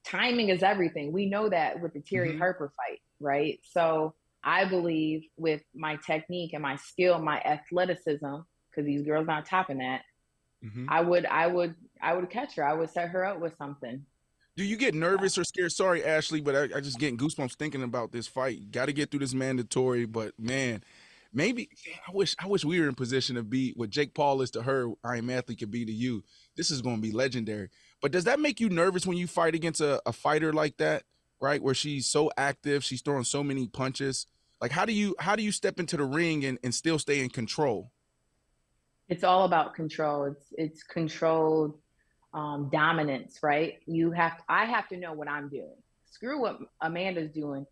timing is everything. We know that with the Terry Harper fight, right? So I believe with my technique and my skill, my athleticism, because these girls not topping that, I would catch her. I would set her up with something.
Do you get nervous or scared? Sorry, Ashley, but I just getting goosebumps thinking about this fight. Got to get through this mandatory, but man, maybe I wish we were in position to be what Jake Paul is to her, I Am Athlete could be to you. This is going to be legendary. But does that make you nervous when you fight against a fighter like that, right? Where she's so active, she's throwing so many punches. Like, how do you step into the ring and still stay in control?
It's all about control. It's controlled dominance, right? I have to know what I'm doing. Screw what Amanda's doing.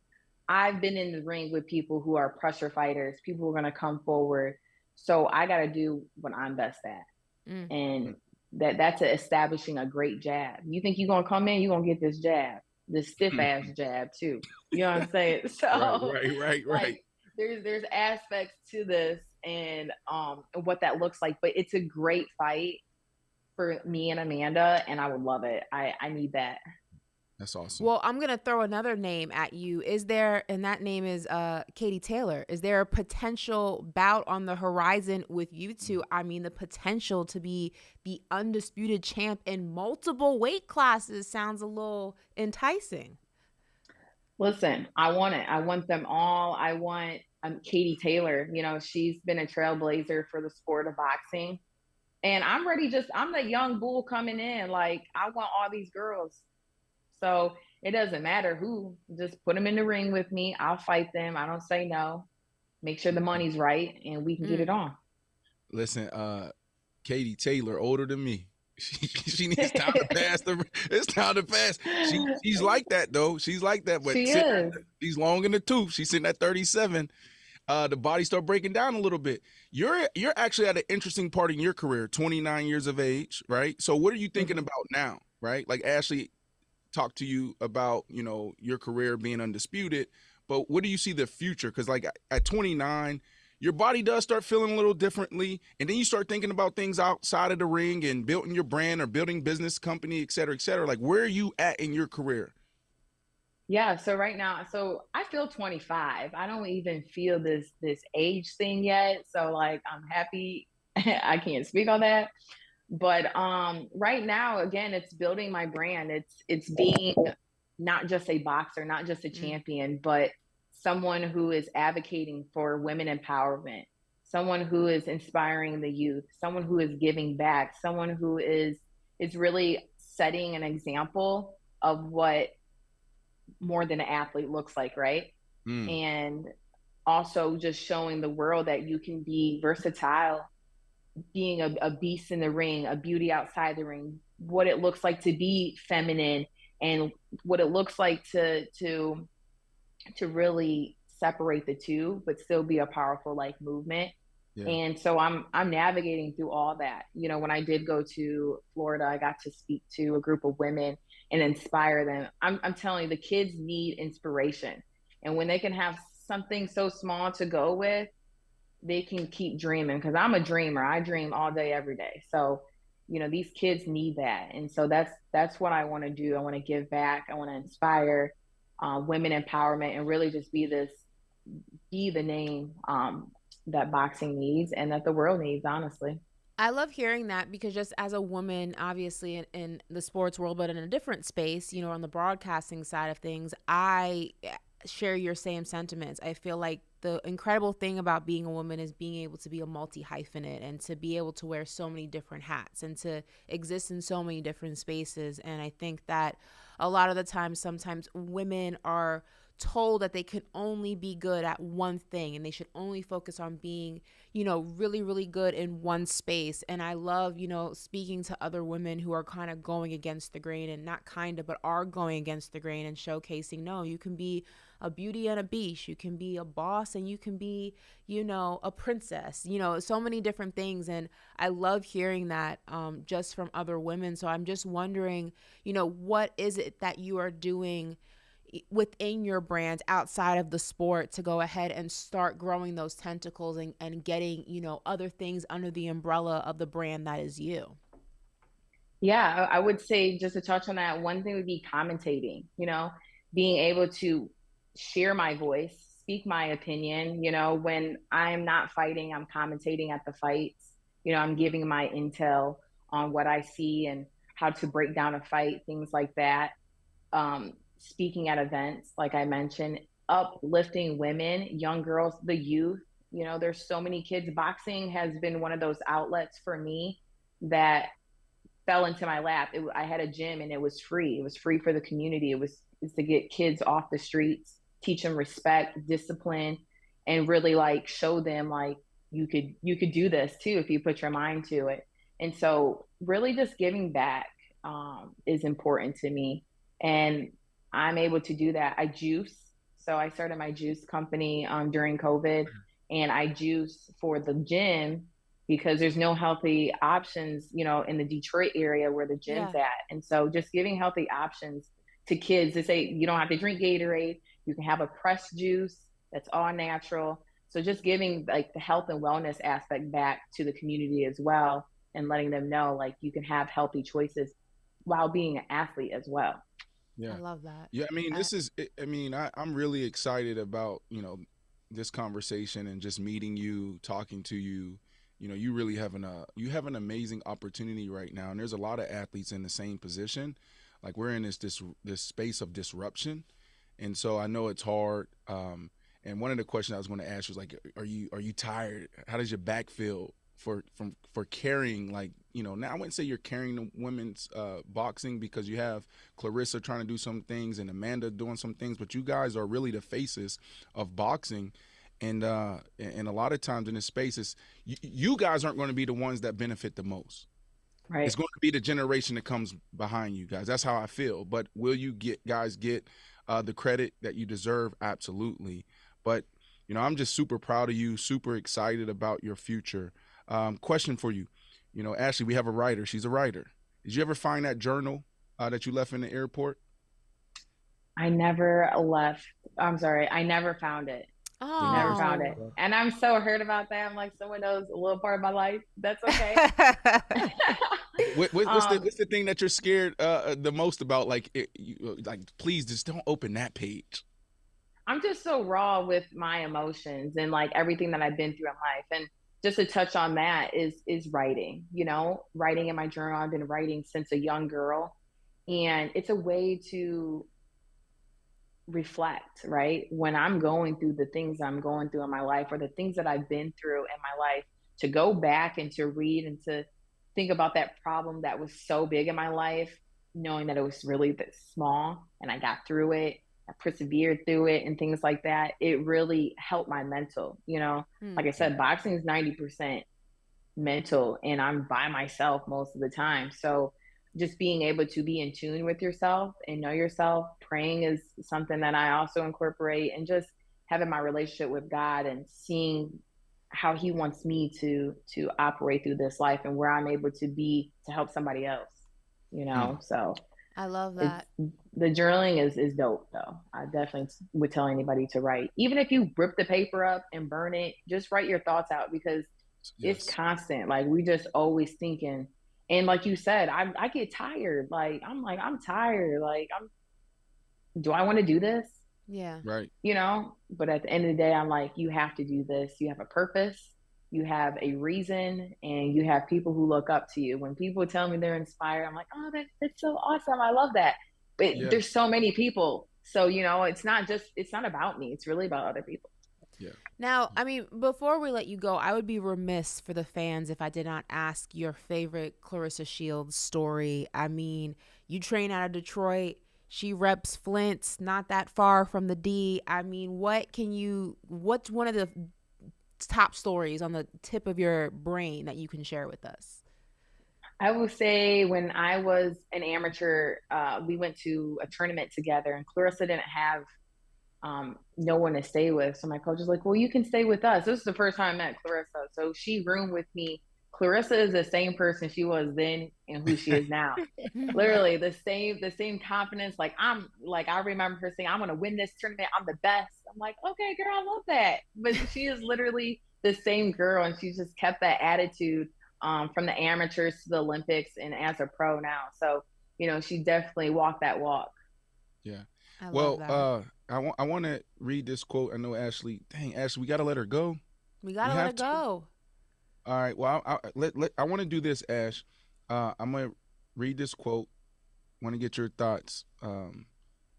I've been in the ring with people who are pressure fighters, people who are going to come forward. So I got to do what I'm best at. And that's establishing a great jab. You think you're going to come in, you're going to get this jab, this stiff ass jab too. You know what I'm saying? So
right.
Like, there's aspects to this and what that looks like, but it's a great fight for me and Amanda, and I would love it. I need that.
That's awesome.
Well, I'm going to throw another name at you. And that name is Katie Taylor. Is there a potential bout on the horizon with you two? I mean, the potential to be the undisputed champ in multiple weight classes sounds a little enticing.
Listen, I want it. I want them all. I want Katie Taylor. You know, she's been a trailblazer for the sport of boxing. And I'm ready. I'm the young bull coming in. Like, I want all these girls. So it doesn't matter who, just put them in the ring with me. I'll fight them. I don't say no. Make sure the money's right and we can get it on.
Listen, Katie Taylor, older than me. She needs time to pass. It's time to pass. She's like that though. She's like that, but she's long in the tooth. She's sitting at 37. The body start breaking down a little bit. You're actually at an interesting part in your career, 29 years of age, right? So what are you thinking about now, right? Like Ashley talked to you about, you know, your career being undisputed, but what do you see the future? Because like at 29, your body does start feeling a little differently, and then you start thinking about things outside of the ring and building your brand or building business company, et cetera, et cetera. Like, where are you at in your career?
Yeah, so right now, I feel 25. I don't even feel this age thing yet. So like, I'm happy. I can't speak on that. But right now, again, it's building my brand. It's being not just a boxer, not just a champion, but someone who is advocating for women empowerment, someone who is inspiring the youth, someone who is giving back, someone who is really setting an example of what more than an athlete looks like, right? and also just showing the world that you can be versatile, being a beast in the ring, a beauty outside the ring, what it looks like to be feminine, and what it looks like to really separate the two, but still be a powerful like movement. Yeah. And so I'm navigating through all that. You know, when I did go to Florida, I got to speak to a group of women and inspire them. I'm telling you, the kids need inspiration. And when they can have something so small to go with, they can keep dreaming, because I'm a dreamer. I dream all day, every day. So, you know, these kids need that. And so that's what I want to do. I want to give back. I want to inspire women empowerment, and really just be the name that boxing needs and that the world needs, honestly.
I love hearing that, because just as a woman, obviously in the sports world, but in a different space, you know, on the broadcasting side of things, I share your same sentiments. I feel like the incredible thing about being a woman is being able to be a multi-hyphenate, and to be able to wear so many different hats, and to exist in so many different spaces. And I think that a lot of the time, sometimes women are told that they can only be good at one thing, and they should only focus on being, you know, really, really good in one space. And I love, you know, speaking to other women who are kind of going against the grain, and not kind of, but are going against the grain, and showcasing, no, you can be a beauty and a beast, you can be a boss, and you can be, you know, a princess, you know, so many different things. And I love hearing that just from other women. So I'm just wondering, you know, what is it that you are doing within your brand outside of the sport to go ahead and start growing those tentacles, and getting, you know, other things under the umbrella of the brand that is you?
Yeah, I would say, just to touch on that, one thing would be commentating, you know, being able to share my voice, speak my opinion. You know, when I'm not fighting, I'm commentating at the fights. You know, I'm giving my intel on what I see and how to break down a fight, things like that. Speaking at events, like I mentioned, uplifting women, young girls, the youth. You know, there's so many kids. Boxing has been one of those outlets for me that fell into my lap. I had a gym, and it was free. It was free for the community. It's to get kids off the streets, teach them respect, discipline, and really like show them like you could do this too if you put your mind to it. And so really just giving back is important to me. And I'm able to do that. I juice. So I started my juice company during COVID, and I juice for the gym, because there's no healthy options, you know, in the Detroit area where the gym's at. And so just giving healthy options to kids, to say, you don't have to drink Gatorade, you can have a pressed juice that's all natural. So just giving like the health and wellness aspect back to the community as well, and letting them know like you can have healthy choices while being an athlete as well.
Yeah.
I love that.
Yeah, I mean, I'm really excited about, you know, this conversation, and just meeting you, talking to you. You know, you really have an amazing opportunity right now, and there's a lot of athletes in the same position. Like, we're in this space of disruption, and so I know it's hard. And one of the questions I was going to ask was like, are you tired? How does your back feel for carrying, like, you know, now I wouldn't say you're carrying the women's boxing, because you have Clarissa trying to do some things and Amanda doing some things, but you guys are really the faces of boxing. And a lot of times in this space, you guys aren't going to be the ones that benefit the most.
Right.
It's going to be the generation that comes behind you guys. That's how I feel. But will you get the credit that you deserve? Absolutely. But, you know, I'm just super proud of you, super excited about your future. Question for you. You know, Ashley, we have a writer. She's a writer. Did you ever find that journal that you left in the airport?
I never found it.
Oh.
Never found it. And I'm so hurt about that. I'm like, someone knows a little part of my life. That's okay.
What's the thing that you're scared the most about? Like, please just don't open that page.
I'm just so raw with my emotions and like everything that I've been through in life. And just to touch on that is writing, you know, writing in my journal. I've been writing since a young girl, and it's a way to reflect, right? When I'm going through the things I'm going through in my life, or the things that I've been through in my life, to go back and to read and to think about that problem that was so big in my life, knowing that it was really this small and I got through it, persevered through it and things like that, it really helped my mental, you know. Like I said, boxing is 90% mental, and I'm by myself most of the time. So just being able to be in tune with yourself and know yourself, praying is something that I also incorporate, and just having my relationship with God and seeing how he wants me to operate through this life and where I'm able to be to help somebody else, you know. So
I love that.
The journaling is dope though. I definitely would tell anybody to write. Even if you rip the paper up and burn it, just write your thoughts out, because it's constant. Like, we just always thinking. And like you said, I get tired. I'm tired. Do I want to do this?
Yeah.
Right.
You know, but at the end of the day, I'm like, you have to do this. You have a purpose, you have a reason, and you have people who look up to you. When people tell me they're inspired, I'm like, oh, that's so awesome. I love that. But there's so many people. So, you know, it's not about me. It's really about other people.
Yeah.
Now, I mean, before we let you go, I would be remiss for the fans if I did not ask your favorite Claressa Shields story. I mean, you train out of Detroit. She reps Flint, not that far from the D. I mean, what's one of the top stories on the tip of your brain that you can share with us?
I will say, when I was an amateur, we went to a tournament together, and Claressa didn't have no one to stay with. So my coach was like, well, you can stay with us. This is the first time I met Claressa. So she roomed with me. Claressa is the same person she was then and who she is now. Literally the same confidence. I remember her saying, I'm going to win this tournament. I'm the best. I'm like, okay, girl, I love that. But she is literally the same girl. And she's just kept that attitude from the amateurs to the Olympics and as a pro now. So, you know, she definitely walked that walk.
Yeah. I want to read this quote. I know Ashley, we got to let her go.
We got to let her go.
All right. Well, I want to do this, Ash. I'm going to read this quote. Want to get your thoughts. And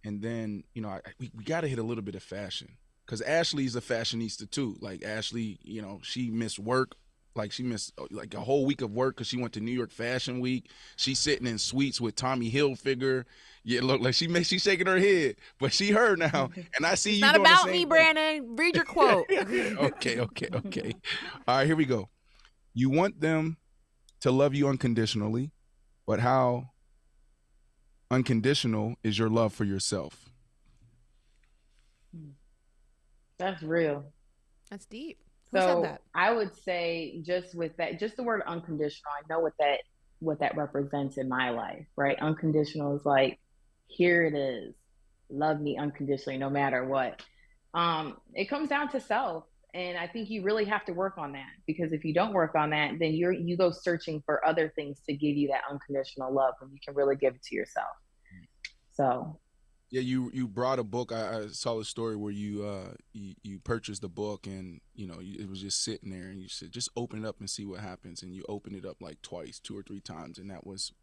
then, you know, we got to hit a little bit of fashion, because Ashley's a fashionista too. Like, Ashley, you know, she missed work. Like, she missed like a whole week of work because she went to New York Fashion Week. She's sitting in suites with Tommy Hilfiger. Yeah, look, like she's shaking her head, but she heard now, and I see
it's
you.
Not about me, Brandon. Read your quote.
Okay. All right, here we go. You want them to love you unconditionally, but how unconditional is your love for yourself?
That's real.
That's deep. Who said that?
I would say, just with that, just the word unconditional, I know what that represents in my life, right? Unconditional is like, here it is. Love me unconditionally, no matter what. It comes down to self. And I think you really have to work on that, because if you don't work on that, then you go searching for other things to give you that unconditional love when you can really give it to yourself. So.
Yeah, you brought a book. I saw a story where you purchased the book, and you know it was just sitting there, and you said just open it up and see what happens, and you opened it up like twice, 2 or 3 times, and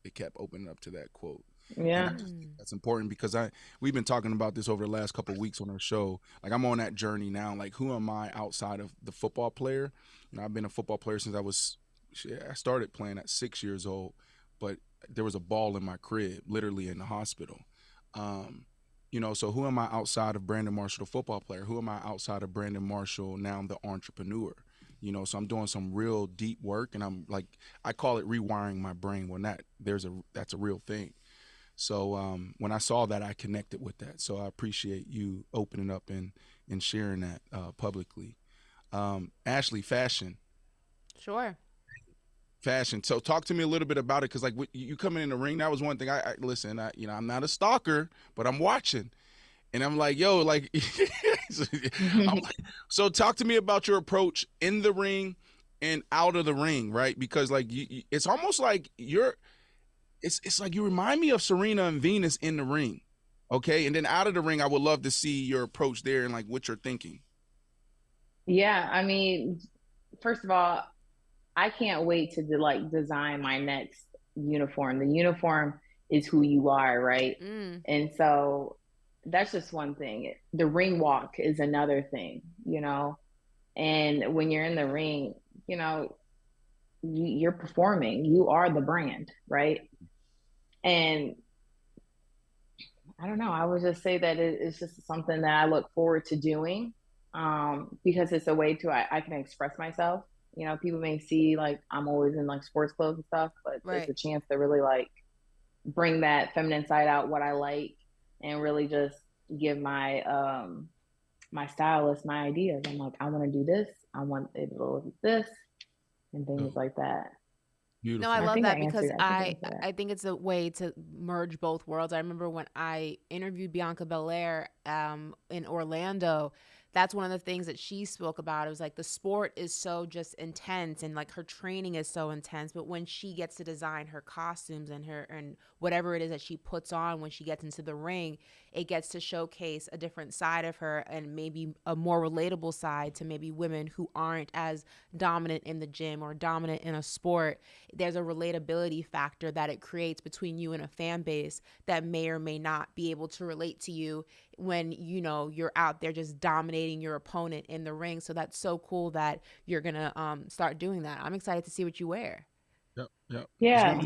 it kept opening up to that quote.
Yeah,
that's important, because we've been talking about this over the last couple of weeks on our show. Like, I'm on that journey now. Like, who am I outside of the football player? You know, I've been a football player since I started playing at 6 years old, but there was a ball in my crib, literally in the hospital. You know, so who am I outside of Brandon Marshall, the football player? Who am I outside of Brandon Marshall, now the entrepreneur? You know, so I'm doing some real deep work, and I'm like, I call it rewiring my brain. When that's a real thing. So when I saw that, I connected with that. So I appreciate you opening up and sharing that publicly. Ashley, fashion.
Sure.
Fashion. So talk to me a little bit about it, because like you coming in the ring, that was one thing. Listen, you know, I'm not a stalker, but I'm watching, and I'm like, yo, like, so talk to me about your approach in the ring and out of the ring, right? Because like it's almost like it's like you remind me of Serena and Venus in the ring, okay? And then out of the ring, I would love to see your approach there and like what you're thinking.
Yeah, I mean, first of all, I can't wait to design my next uniform. The uniform is who you are, right? And so that's just one thing. The ring walk is another thing, you know? And when you're in the ring, you know, you're performing. You are the brand, right? And I don't know. I would just say that it's just something that I look forward to doing, because it's a way to I can express myself. You know, people may see like I'm always in like sports clothes and stuff, but
Right.
it's a chance to really like bring that feminine side out, what I like, and really just give my my stylist my ideas. I'm like, I want to do this. I want it to look like this, and things like that.
Beautiful.
No, I love
think
that
I
because
answered- I think I answered that.
I think it's a way to merge both worlds. I remember when I interviewed Bianca Belair in Orlando, that's one of the things that she spoke about. It was like the sport is so just intense and like her training is so intense, but when she gets to design her costumes and whatever it is that she puts on when she gets into the ring, it gets to showcase a different side of her and maybe a more relatable side to maybe women who aren't as dominant in the gym or dominant in a sport. There's a relatability factor that it creates between you and a fan base that may or may not be able to relate to you when, you know, you're out there just dominating your opponent in the ring. So that's so cool that you're going to start doing that. I'm excited to see what you wear.
Yep.
Yeah.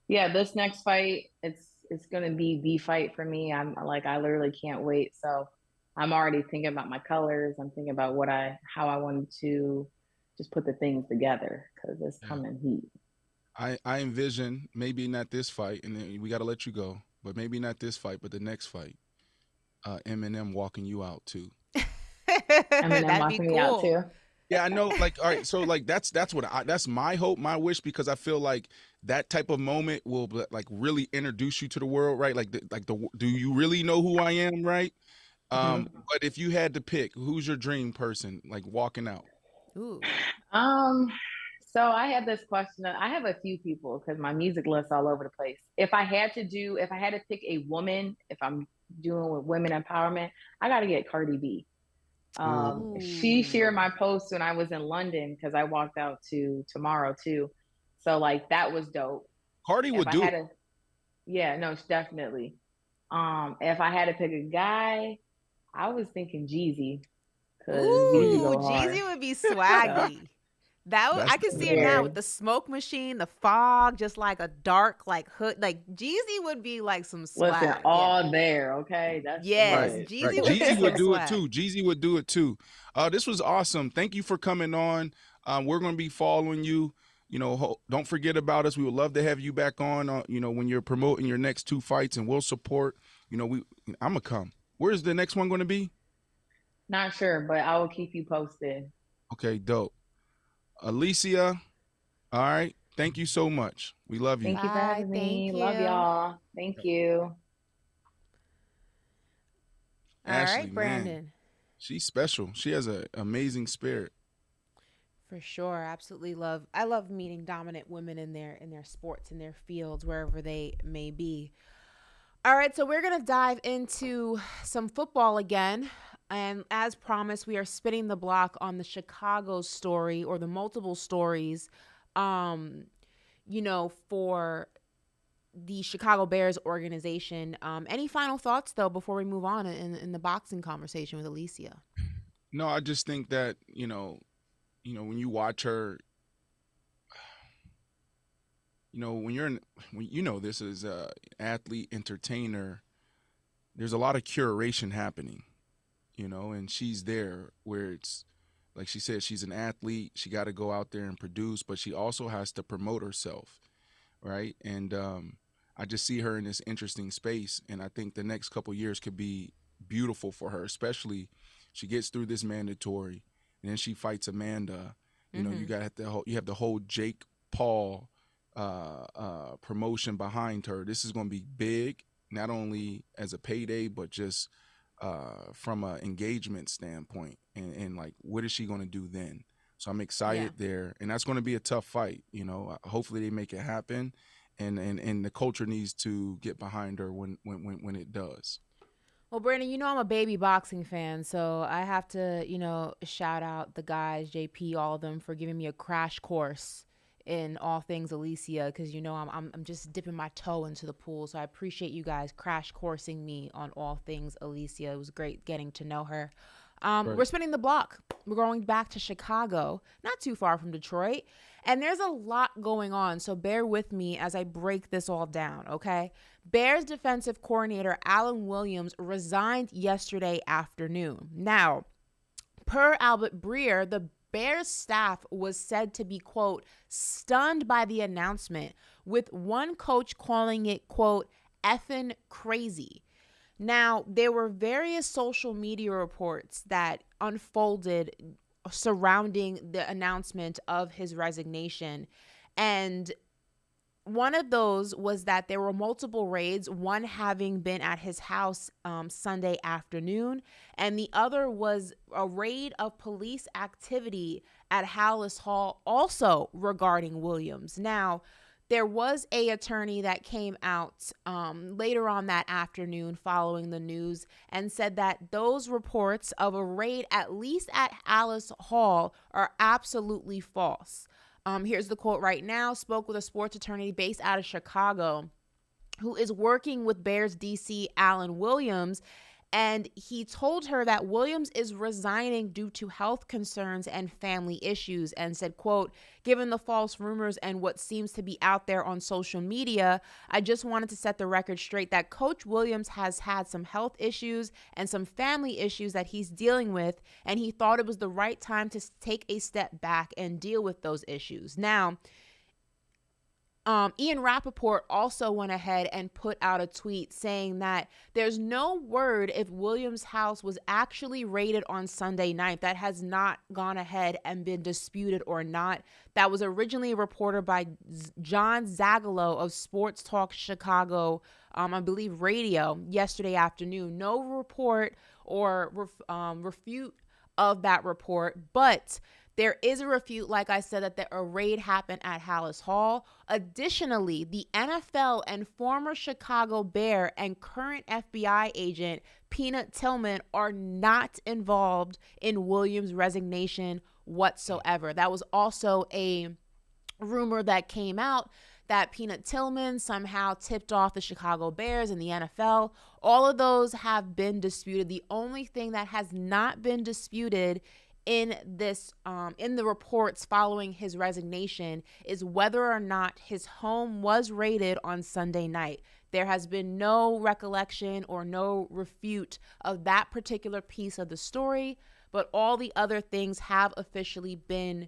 Yeah, this next fight, it's gonna be the fight for me. I'm like, I literally can't wait. So I'm already thinking about my colors. I'm thinking about how I wanted to just put the things together because it's coming heat.
I envision maybe not this fight, and then we got to let you go, but maybe not this fight, but the next fight, Eminem walking you out too.
Eminem walking me out too.
Yeah, I know. Like, all right, so like that's my hope, my wish, because I feel like that type of moment will like really introduce you to the world, right? Like, do you really know who I am, right? But if you had to pick, who's your dream person, like walking out?
Ooh.
So I had this question. I have a few people because my music list's all over the place. If I had to pick a woman, if I'm doing with women empowerment, I got to get Cardi B. She shared my post when I was in London because I walked out to Tomorrow too. So like that was dope.
Cardi would do it.
Yeah, no, definitely. If I had to pick a guy, I was thinking Jeezy.
Ooh, Jeezy would be swaggy. I can see it now with the smoke machine, the fog, just like a dark like hood. Like Jeezy would be like some swag.
Listen, all there, okay? That's
yes,
Jeezy would do it too. Jeezy would do it too. This was awesome. Thank you for coming on. We're going to be following you. You know, don't forget about us. We would love to have you back on. You know, when you're promoting your next 2 fights, and we'll support. You know, I'm gonna come. Where's the next one going to be?
Not sure, but I will keep you posted.
Okay, dope. Alycia, all right. Thank you so much. We love you.
Thank you for having me. Love y'all. Thank you.
Ashley,
all right, Brandon.
Man, she's special. She has an amazing spirit.
For sure. Absolutely I love meeting dominant women in their sports, in their fields, wherever they may be. All right, so we're going to dive into some football again. And as promised, we are spinning the block on the Chicago story, or the multiple stories, you know, for the Chicago Bears organization. Any final thoughts, though, before we move on in the boxing conversation with Alycia?
No, I just think that, you know, when you watch her, you know, when this is a athlete, entertainer, there's a lot of curation happening. You know, and she's there where it's like she said, she's an athlete. She got to go out there and produce, but she also has to promote herself, right? And I just see her in this interesting space, and I think the next couple of years could be beautiful for her, especially she gets through this mandatory, and then she fights Amanda. You know, you have the whole Jake Paul promotion behind her. This is going to be big, not only as a payday, but just from an engagement standpoint, and like, what is she going to do then? So I'm excited there, and that's going to be a tough fight. You know, hopefully they make it happen, and the culture needs to get behind her when it does.
Well, Brandon, you know I'm a baby boxing fan, so I have to, you know, shout out the guys, JP, all of them, for giving me a crash course in all things Alycia, because, you know, I'm just dipping my toe into the pool. So I appreciate you guys crash coursing me on all things Alycia. It was great getting to know her. We're spinning the block. We're going back to Chicago, not too far from Detroit. And there's a lot going on, so bear with me as I break this all down, okay? Bears defensive coordinator Alan Williams resigned yesterday afternoon. Now, per Albert Breer, the Bears staff was said to be, quote, stunned by the announcement, with one coach calling it, quote, effing crazy. Now, there were various social media reports that unfolded surrounding the announcement of his resignation. And one of those was that there were multiple raids, one having been at his house Sunday afternoon, and the other was a raid of police activity at Hallis Hall, also regarding Williams. Now, there was a attorney that came out later on that afternoon following the news and said that those reports of a raid, at least at Hallis Hall, are absolutely false. Here's the quote right now. Spoke with a sports attorney based out of Chicago who is working with Bears DC Alan Williams, and he told her that Williams is resigning due to health concerns and family issues, and said, quote, given the false rumors and what seems to be out there on social media, I just wanted to set the record straight that Coach Williams has had some health issues and some family issues that he's dealing with, and he thought it was the right time to take a step back and deal with those issues. Now, Ian Rappaport also went ahead and put out a tweet saying that there's no word if Williams' house was actually raided on Sunday night. That has not gone ahead and been disputed or not. That was originally reported by John Zagalo of Sports Talk Chicago, I believe radio, yesterday afternoon. No report or refute of that report, but there is a refute, like I said, that a raid happened at Hallis Hall. Additionally, the NFL and former Chicago Bear and current FBI agent Peanut Tillman are not involved in Williams' resignation whatsoever. That was also a rumor that came out, that Peanut Tillman somehow tipped off the Chicago Bears and the NFL. All of those have been disputed. The only thing that has not been disputed in this in the reports following his resignation is whether or not his home was raided on Sunday night. There has been no recollection or no refute of that particular piece of the story, but all the other things have officially been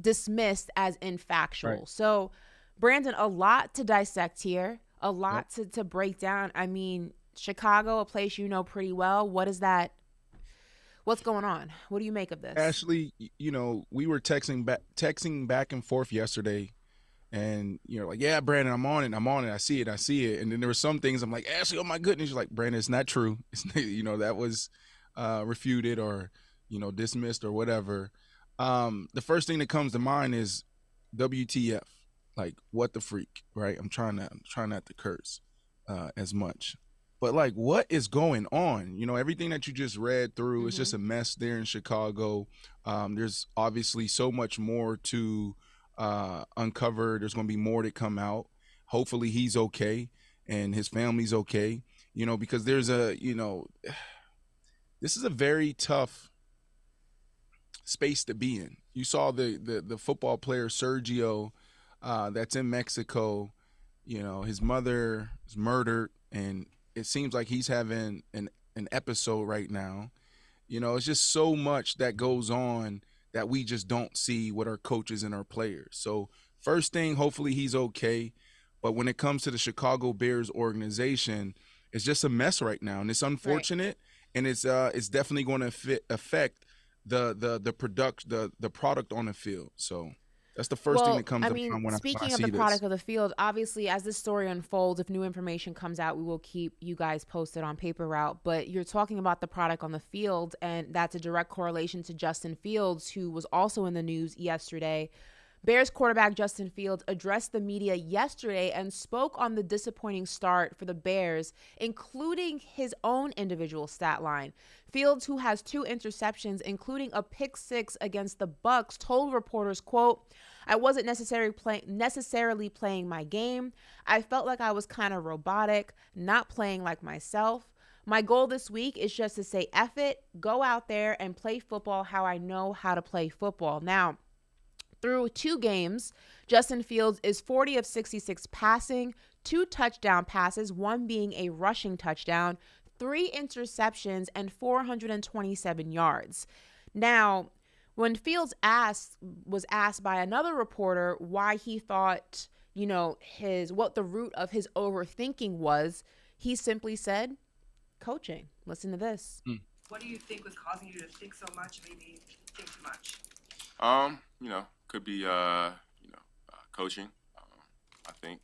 dismissed as infactual. Right. So, Brandon, a lot to dissect here, a lot to break down. I mean, Chicago, a place you know pretty well. What is that? What's going on? What do you make of this?
Ashley, you know, we were texting back and forth yesterday, and you're like, yeah, Brandon, I'm on it. I see it. And then there were some things I'm like, Ashley, oh my goodness. You're like, Brandon, it's not true. It's, you know, that was refuted or, you know, dismissed or whatever. The first thing that comes to mind is WTF, like what the freak, right? I'm trying not to curse as much. But, like, what is going on? You know, everything that you just read through, it's just a mess there in Chicago. There's obviously so much more to uncover. There's going to be more to come out. Hopefully he's okay and his family's okay, you know, because there's this is a very tough space to be in. You saw the football player Sergio that's in Mexico. You know, his mother is murdered, and it seems like he's having an episode right now. You know, it's just so much that goes on that we just don't see with our coaches and our players. So first thing, hopefully he's okay. But when it comes to the Chicago Bears organization, it's just a mess right now. And it's unfortunate, and it's definitely going to affect the product on the field. So that's the first thing that comes to mind when I see this.
Speaking of the product of the field, obviously, as this story unfolds, if new information comes out, we will keep you guys posted on Paper Route. But you're talking about the product on the field, and that's a direct correlation to Justin Fields, who was also in the news yesterday. Bears quarterback Justin Fields addressed the media yesterday and spoke on the disappointing start for the Bears, including his own individual stat line. Fields, who has 2 interceptions, including a pick 6 against the Bucs, told reporters, quote, I wasn't necessarily playing my game. I felt like I was kind of robotic, not playing like myself. My goal this week is just to say F it, go out there and play football how I know how to play football. Now, Through 2 games, Justin Fields is 40 of 66 passing, 2 touchdown passes, 1 being a rushing touchdown, 3 interceptions, and 427 yards. Now, when Fields was asked by another reporter why he thought, what the root of his overthinking was, he simply said, coaching. Listen to this.
What do you think was causing you to think so much, maybe think too much?
Could be, coaching, I think.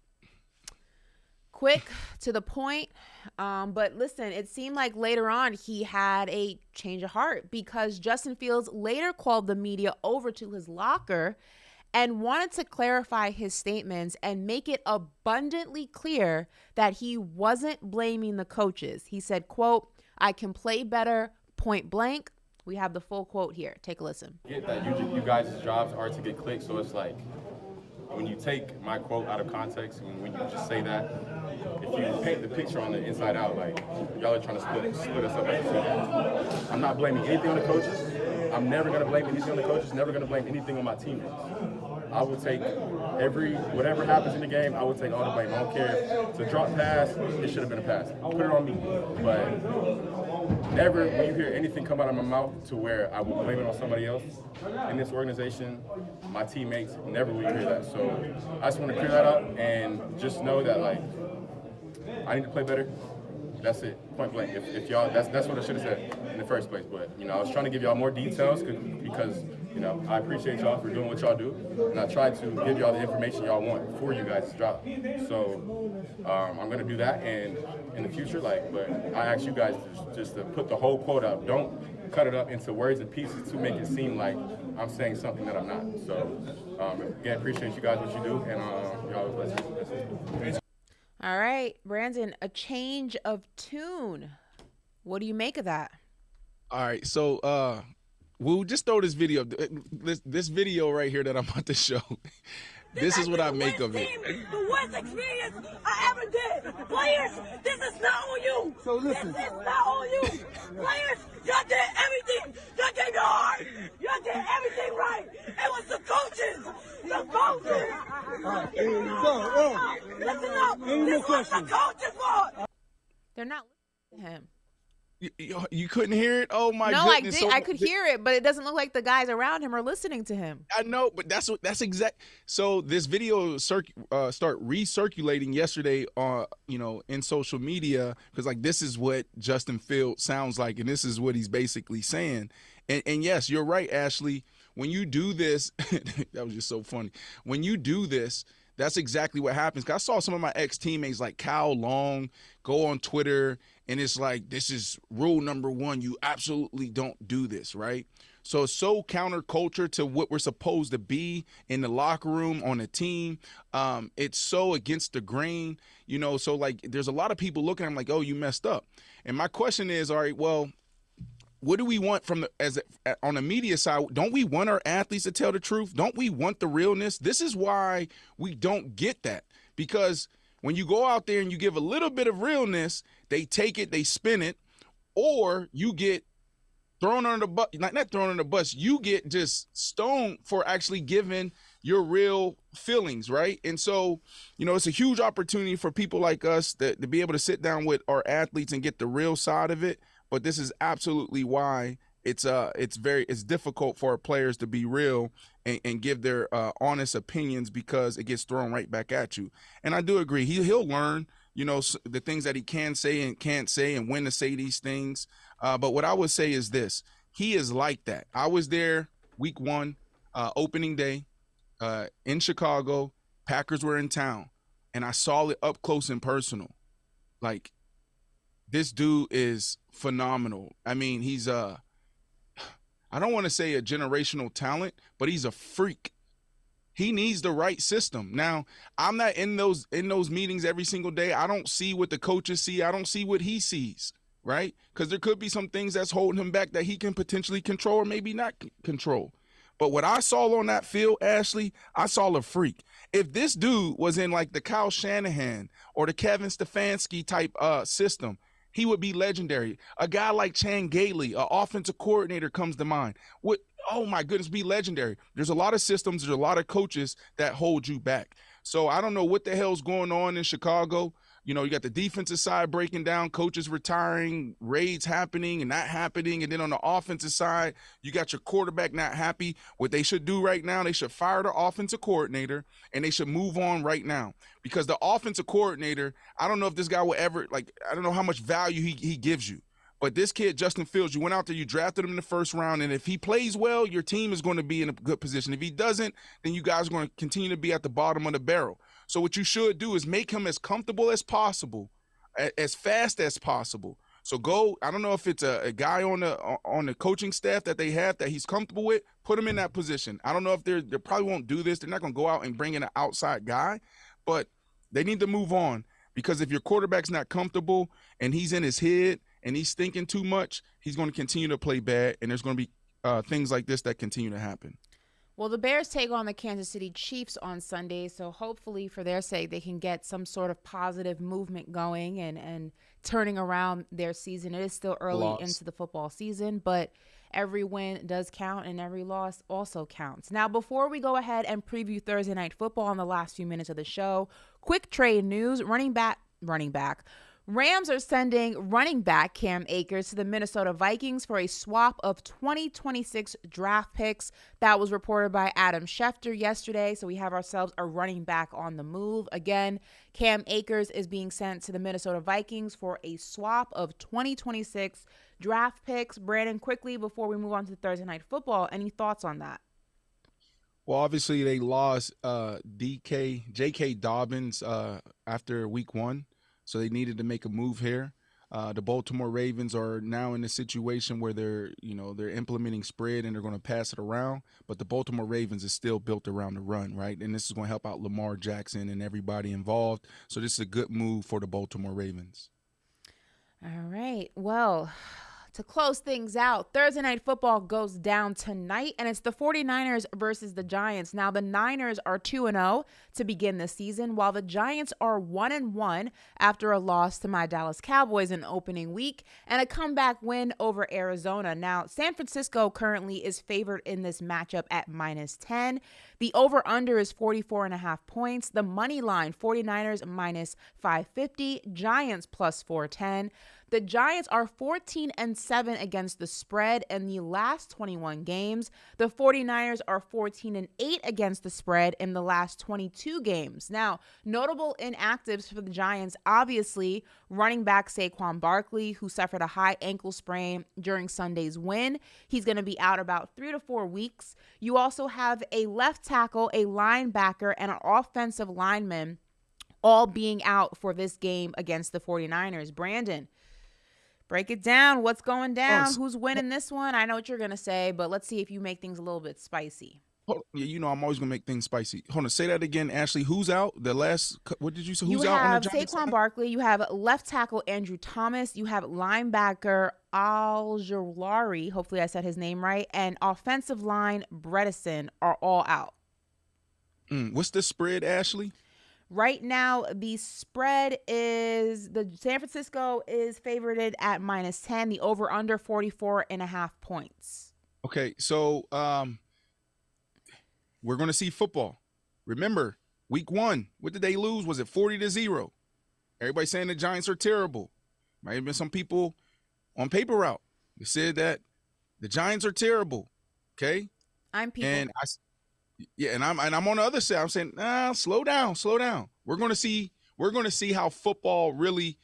Quick, to the point. But listen, it seemed like later on he had a change of heart because Justin Fields later called the media over to his locker and wanted to clarify his statements and make it abundantly clear that he wasn't blaming the coaches. He said, quote, "I can play better, point blank." We have the full quote here. Take a listen.
Get that you guys' jobs are to get clicks, so it's like when you take my quote out of context and when you just say that, if you paint the picture on the inside out, like y'all are trying to split us up like you see that. I'm not blaming anything on the coaches. I'm never going to blame anything on the coaches, never going to blame anything on my teammates. I will take whatever happens in the game, I will take all the blame. I don't care if it's a drop pass, it should have been a pass. Put it on me. But never, when you hear anything come out of my mouth to where I will blame it on somebody else in this organization, my teammates, never will you hear that. So I just want to clear that up and just know that, like, I need to play better. That's it, point blank. If y'all, that's what I should have said in the first place. But I was trying to give y'all more details because I appreciate y'all for doing what y'all do, and I tried to give y'all the information y'all want for you guys' job. So I'm gonna do that, and in the future, but I ask you guys just to put the whole quote up. Don't cut it up into words and pieces to make it seem like I'm saying something that I'm not. So again, appreciate you guys what you do, and y'all bless.
All right, Brandon, a change of tune. What do you make of that?
All right, so we'll just throw this video. This video right here that I'm about to show. This is what I make of it.
The worst experience I ever did. Players, this is not on you. So listen. This is not on you. Players, y'all did everything. Y'all gave your heart. Y'all did everything right. It was the coaches. The coaches. Listen up. This was the coaches' fault.
They're not listening to him.
You couldn't hear it? Oh my goodness!
I could hear it, but it doesn't look like the guys around him are listening to him.
I know, but that's exact. So this video start recirculating yesterday on in social media because this is what Justin Fields sounds like, and this is what he's basically saying. And yes, you're right, Ashley. When you do this, that was just so funny. When you do this, that's exactly what happens. 'Cause I saw some of my ex-teammates like Kyle Long go on Twitter, and it's like, this is rule number 1. You absolutely don't do this, right? So it's so counterculture to what we're supposed to be in the locker room on a team. It's so against the grain, so there's a lot of people looking at him like, oh, you messed up. And my question is, all right, well, what do we want on the media side? Don't we want our athletes to tell the truth? Don't we want the realness? This is why we don't get that, because when you go out there and you give a little bit of realness, they take it, they spin it, or you get thrown under the bus. Not thrown under the bus. You get just stoned for actually giving your real feelings, right? And so, it's a huge opportunity for people like us to be able to sit down with our athletes and get the real side of it. But this is absolutely why it's difficult for our players to be real and give their honest opinions, because it gets thrown right back at you. And I do agree. He'll learn, the things that he can say and can't say and when to say these things. But what I would say is this. He is like that. I was there week 1, opening day in Chicago. Packers were in town, and I saw it up close and personal. This dude is phenomenal. I mean, he's I don't want to say a generational talent, but he's a freak. He needs the right system. Now, I'm not in those meetings every single day. I don't see what the coaches see. I don't see what he sees, right? Because there could be some things that's holding him back that he can potentially control or maybe not control. But what I saw on that field, Ashley, I saw a freak. If this dude was in the Kyle Shanahan or the Kevin Stefanski type system, he would be legendary. A guy like Chan Gailey, an offensive coordinator, comes to mind. Oh my goodness, be legendary. There's a lot of systems, there's a lot of coaches that hold you back. So I don't know what the hell's going on in Chicago. You know, you got the defensive side breaking down, coaches retiring, raids happening and not happening. And then on the offensive side, you got your quarterback not happy. What they should do right now, they should fire the offensive coordinator and they should move on right now. Because the offensive coordinator, I don't know if this guy will ever, I don't know how much value he gives you. But this kid, Justin Fields, you went out there, you drafted him in the first round, and if he plays well, your team is going to be in a good position. If he doesn't, then you guys are going to continue to be at the bottom of the barrel. So what you should do is make him as comfortable as possible, as fast as possible. So go, I don't know if it's a guy on the coaching staff that they have that he's comfortable with, put him in that position. I don't know if they probably won't do this. They're not going to go out and bring in an outside guy, but they need to move on because if your quarterback's not comfortable and he's in his head, and he's thinking too much, he's going to continue to play bad, and there's going to be things like this that continue to happen.
Well, the Bears take on the Kansas City Chiefs on Sunday, so hopefully for their sake they can get some sort of positive movement going and turning around their season. It is still early into the football season, but every win does count and every loss also counts. Now, before we go ahead and preview Thursday Night Football in the last few minutes of the show, quick trade news, running back. Rams are sending running back Cam Akers to the Minnesota Vikings for a swap of 2026 draft picks. That was reported by Adam Schefter yesterday. So we have ourselves a running back on the move. Again, Cam Akers is being sent to the Minnesota Vikings for a swap of 2026 draft picks. Brandon, quickly before we move on to Thursday Night Football, any thoughts on that?
Well, obviously they lost J.K. Dobbins after week 1. So they needed to make a move here. The Baltimore Ravens are now in a situation where they're implementing spread and they're going to pass it around. But the Baltimore Ravens is still built around the run, right? And this is going to help out Lamar Jackson and everybody involved. So this is a good move for the Baltimore Ravens.
All right. Well, to close things out, Thursday Night Football goes down tonight, and it's the 49ers versus the Giants. Now, the Niners are 2-0 to begin the season, while the Giants are 1-1 after a loss to my Dallas Cowboys in opening week and a comeback win over Arizona. Now, San Francisco currently is favored in this matchup at -10. The over-under is 44.5 points. The money line, 49ers -550, Giants +410. The Giants are 14-7 against the spread in the last 21 games. The 49ers are 14-8 against the spread in the last 22 games. Now, notable inactives for the Giants, obviously, running back Saquon Barkley, who suffered a high ankle sprain during Sunday's win. He's going to be out about 3 to 4 weeks. You also have a left tackle, a linebacker, and an offensive lineman all being out for this game against the 49ers. Brandon, break it down. What's going down? Who's winning this one? I know what you're going to say, but let's see if you make things a little bit spicy.
Yeah, you know I'm always going to make things spicy. Hold on, say that again, Ashley. Who's out? What did you say? Who's out on the Giants?
You have Saquon Barkley. You have left tackle Andrew Thomas. You have linebacker Al-Jawlari. Hopefully I said his name right. And offensive line Bredesen are all out.
What's the spread, Ashley?
Right now, the spread is the San Francisco is favored at -10. The over/under 44.5 points.
Okay, so we're going to see football. Remember, week 1, what did they lose? Was it 40-0? Everybody saying the Giants are terrible. Might have been some people on paper route that said that the Giants are terrible. Okay,
I'm people.
And I'm on the other side. I'm saying, slow down. We're going to see how football really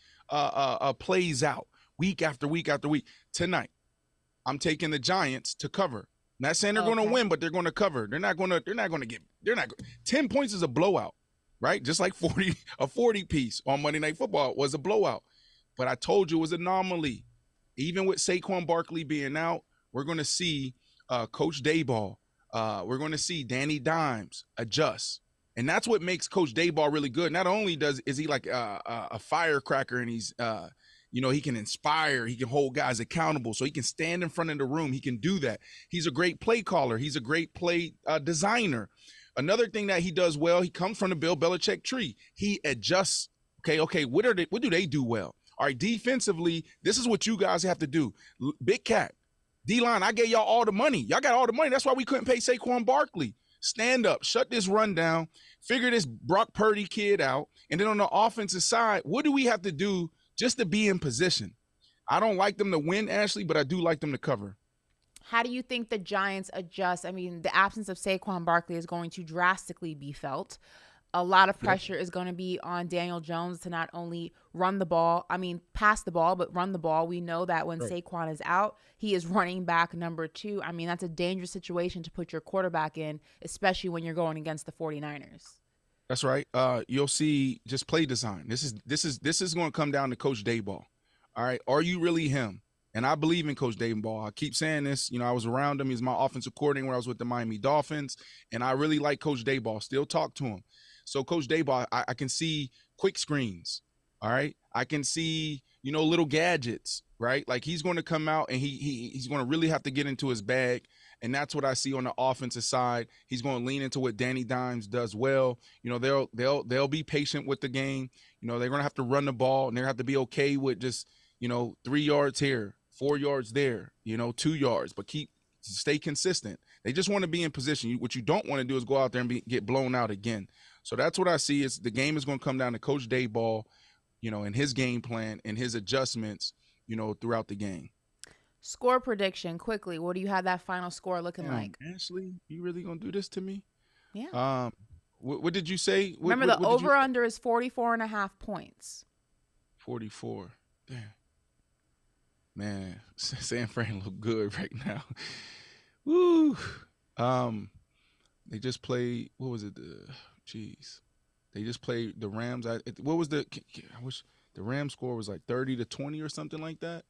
plays out week after week after week. Tonight, I'm taking the Giants to cover. Not saying they're going to win, but they're going to cover. They're not going to get 10 points is a blowout, right? Just like 40 piece on Monday Night Football was a blowout. But I told you it was an anomaly. Even with Saquon Barkley being out, we're going to see Coach Daboll. We're going to see Danny Dimes adjust. And that's what makes Coach Daboll really good. Not only is he like a firecracker and he's, he can inspire, he can hold guys accountable, so he can stand in front of the room. He can do that. He's a great play caller. He's a great play designer. Another thing that he does well, he comes from the Bill Belichick tree. He adjusts. Okay, what do they do well? All right, defensively, this is what you guys have to do. Big Cat, D-line, I gave y'all all the money. Y'all got all the money. That's why we couldn't pay Saquon Barkley. Stand up, shut this run down, figure this Brock Purdy kid out. And then on the offensive side, what do we have to do just to be in position? I don't like them to win, Ashley, but I do like them to cover.
How do you think the Giants adjust? I mean, the absence of Saquon Barkley is going to drastically be felt. A lot of pressure is going to be on Daniel Jones to not only pass the ball, but run the ball. We know that when Saquon is out, he is running back number 2. I mean, that's a dangerous situation to put your quarterback in, especially when you're going against the 49ers.
That's right. You'll see just play design. This is going to come down to Coach Dayball. All right. Are you really him? And I believe in Coach Dayball. I keep saying this. You know, I was around him. He's my offensive coordinator when I was with the Miami Dolphins. And I really like Coach Dayball. Still talk to him. So Coach Dayball, I can see quick screens. All right. I can see, you know, little gadgets, right? Like he's going to come out and he's going to really have to get into his bag. And that's what I see on the offensive side. He's going to lean into what Danny Dimes does well. You know, they'll be patient with the game. You know, they're going to have to run the ball and they're going to have to be okay with just, you know, 3 yards here, 4 yards there, you know, 2 yards, but stay consistent. They just want to be in position. What you don't want to do is go out there and get blown out again. So that's what I see is the game is going to come down to Coach Dayball, you know, and his game plan and his adjustments, you know, throughout the game.
Score prediction, quickly. What do you have that final score looking like?
Ashley, you really going to do this to me?
Yeah.
What did you say?
Remember, the over-under is 44.5 points.
44. Damn. Man, San Fran look good right now. Woo. They just played, what was it? They just played the Rams. I wish the Rams score was like 30-20 or something like that.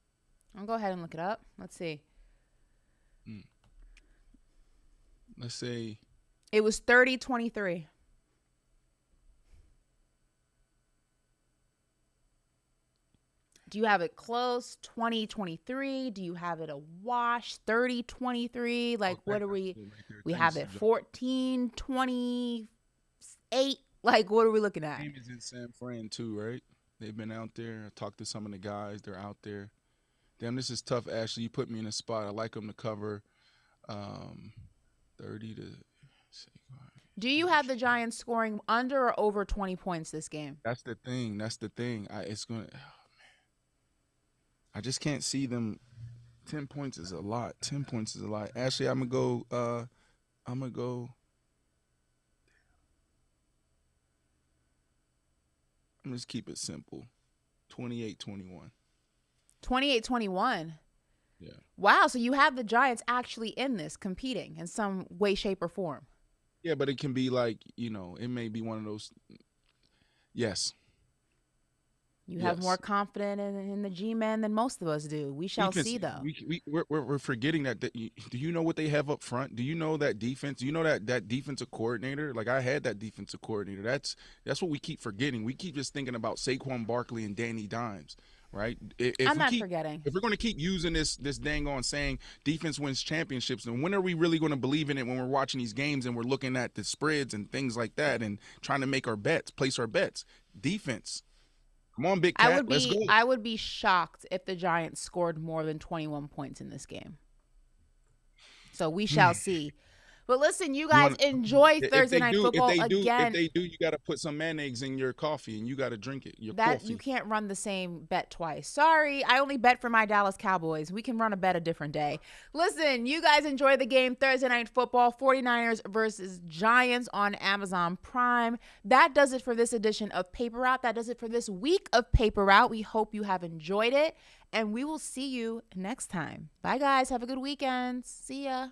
I'll go ahead and look it up. Let's see.
Let's say.
It was 30-23. Do you have it close? 20-23? Do you have it a wash? 30-23? Like, what are we? We have it 14-28. Like, what are we looking at?
The game is in San Fran too, right? They've been out there. I talked to some of the guys. They're out there. Damn, this is tough, Ashley. You put me in a spot. I like them to cover 30 to.
Do you have the Giants scoring under or over 20 points this game?
That's the thing. It's going to. I just can't see them. 10 points is a lot. 10 points is a lot. Ashley, I'm going to go. I'm just keep it simple. 28-21.
28-21.
Yeah.
Wow, so you have the Giants actually in this, competing in some way, shape, or form.
Yeah, but it can be like, you know, it may be one of those. Yes.
You have more confidence in the G-men than most of us do. We shall see, though.
We're forgetting that. Do you know what they have up front? Do you know that defense? Do you know that defensive coordinator? Like, I had that defensive coordinator. That's what we keep forgetting. We keep just thinking about Saquon Barkley and Danny Dimes, right?
I'm not forgetting.
If we're going to keep using this dang on saying defense wins championships, then when are we really going to believe in it when we're watching these games and we're looking at the spreads and things like that and trying to make our bets, place our bets? Defense. Come on, Big Cat. Let's go.
I would be shocked if the Giants scored more than 21 points in this game. So we shall see. But listen, you guys enjoy Thursday Night Football again.
If they do, you got to put some mayonnaise in your coffee and you got to drink it. Coffee.
You can't run the same bet twice. Sorry, I only bet for my Dallas Cowboys. We can run a bet a different day. Listen, you guys enjoy the game Thursday Night Football, 49ers versus Giants on Amazon Prime. That does it for this edition of Paper Route. That does it for this week of Paper Route. We hope you have enjoyed it, and we will see you next time. Bye, guys. Have a good weekend. See ya.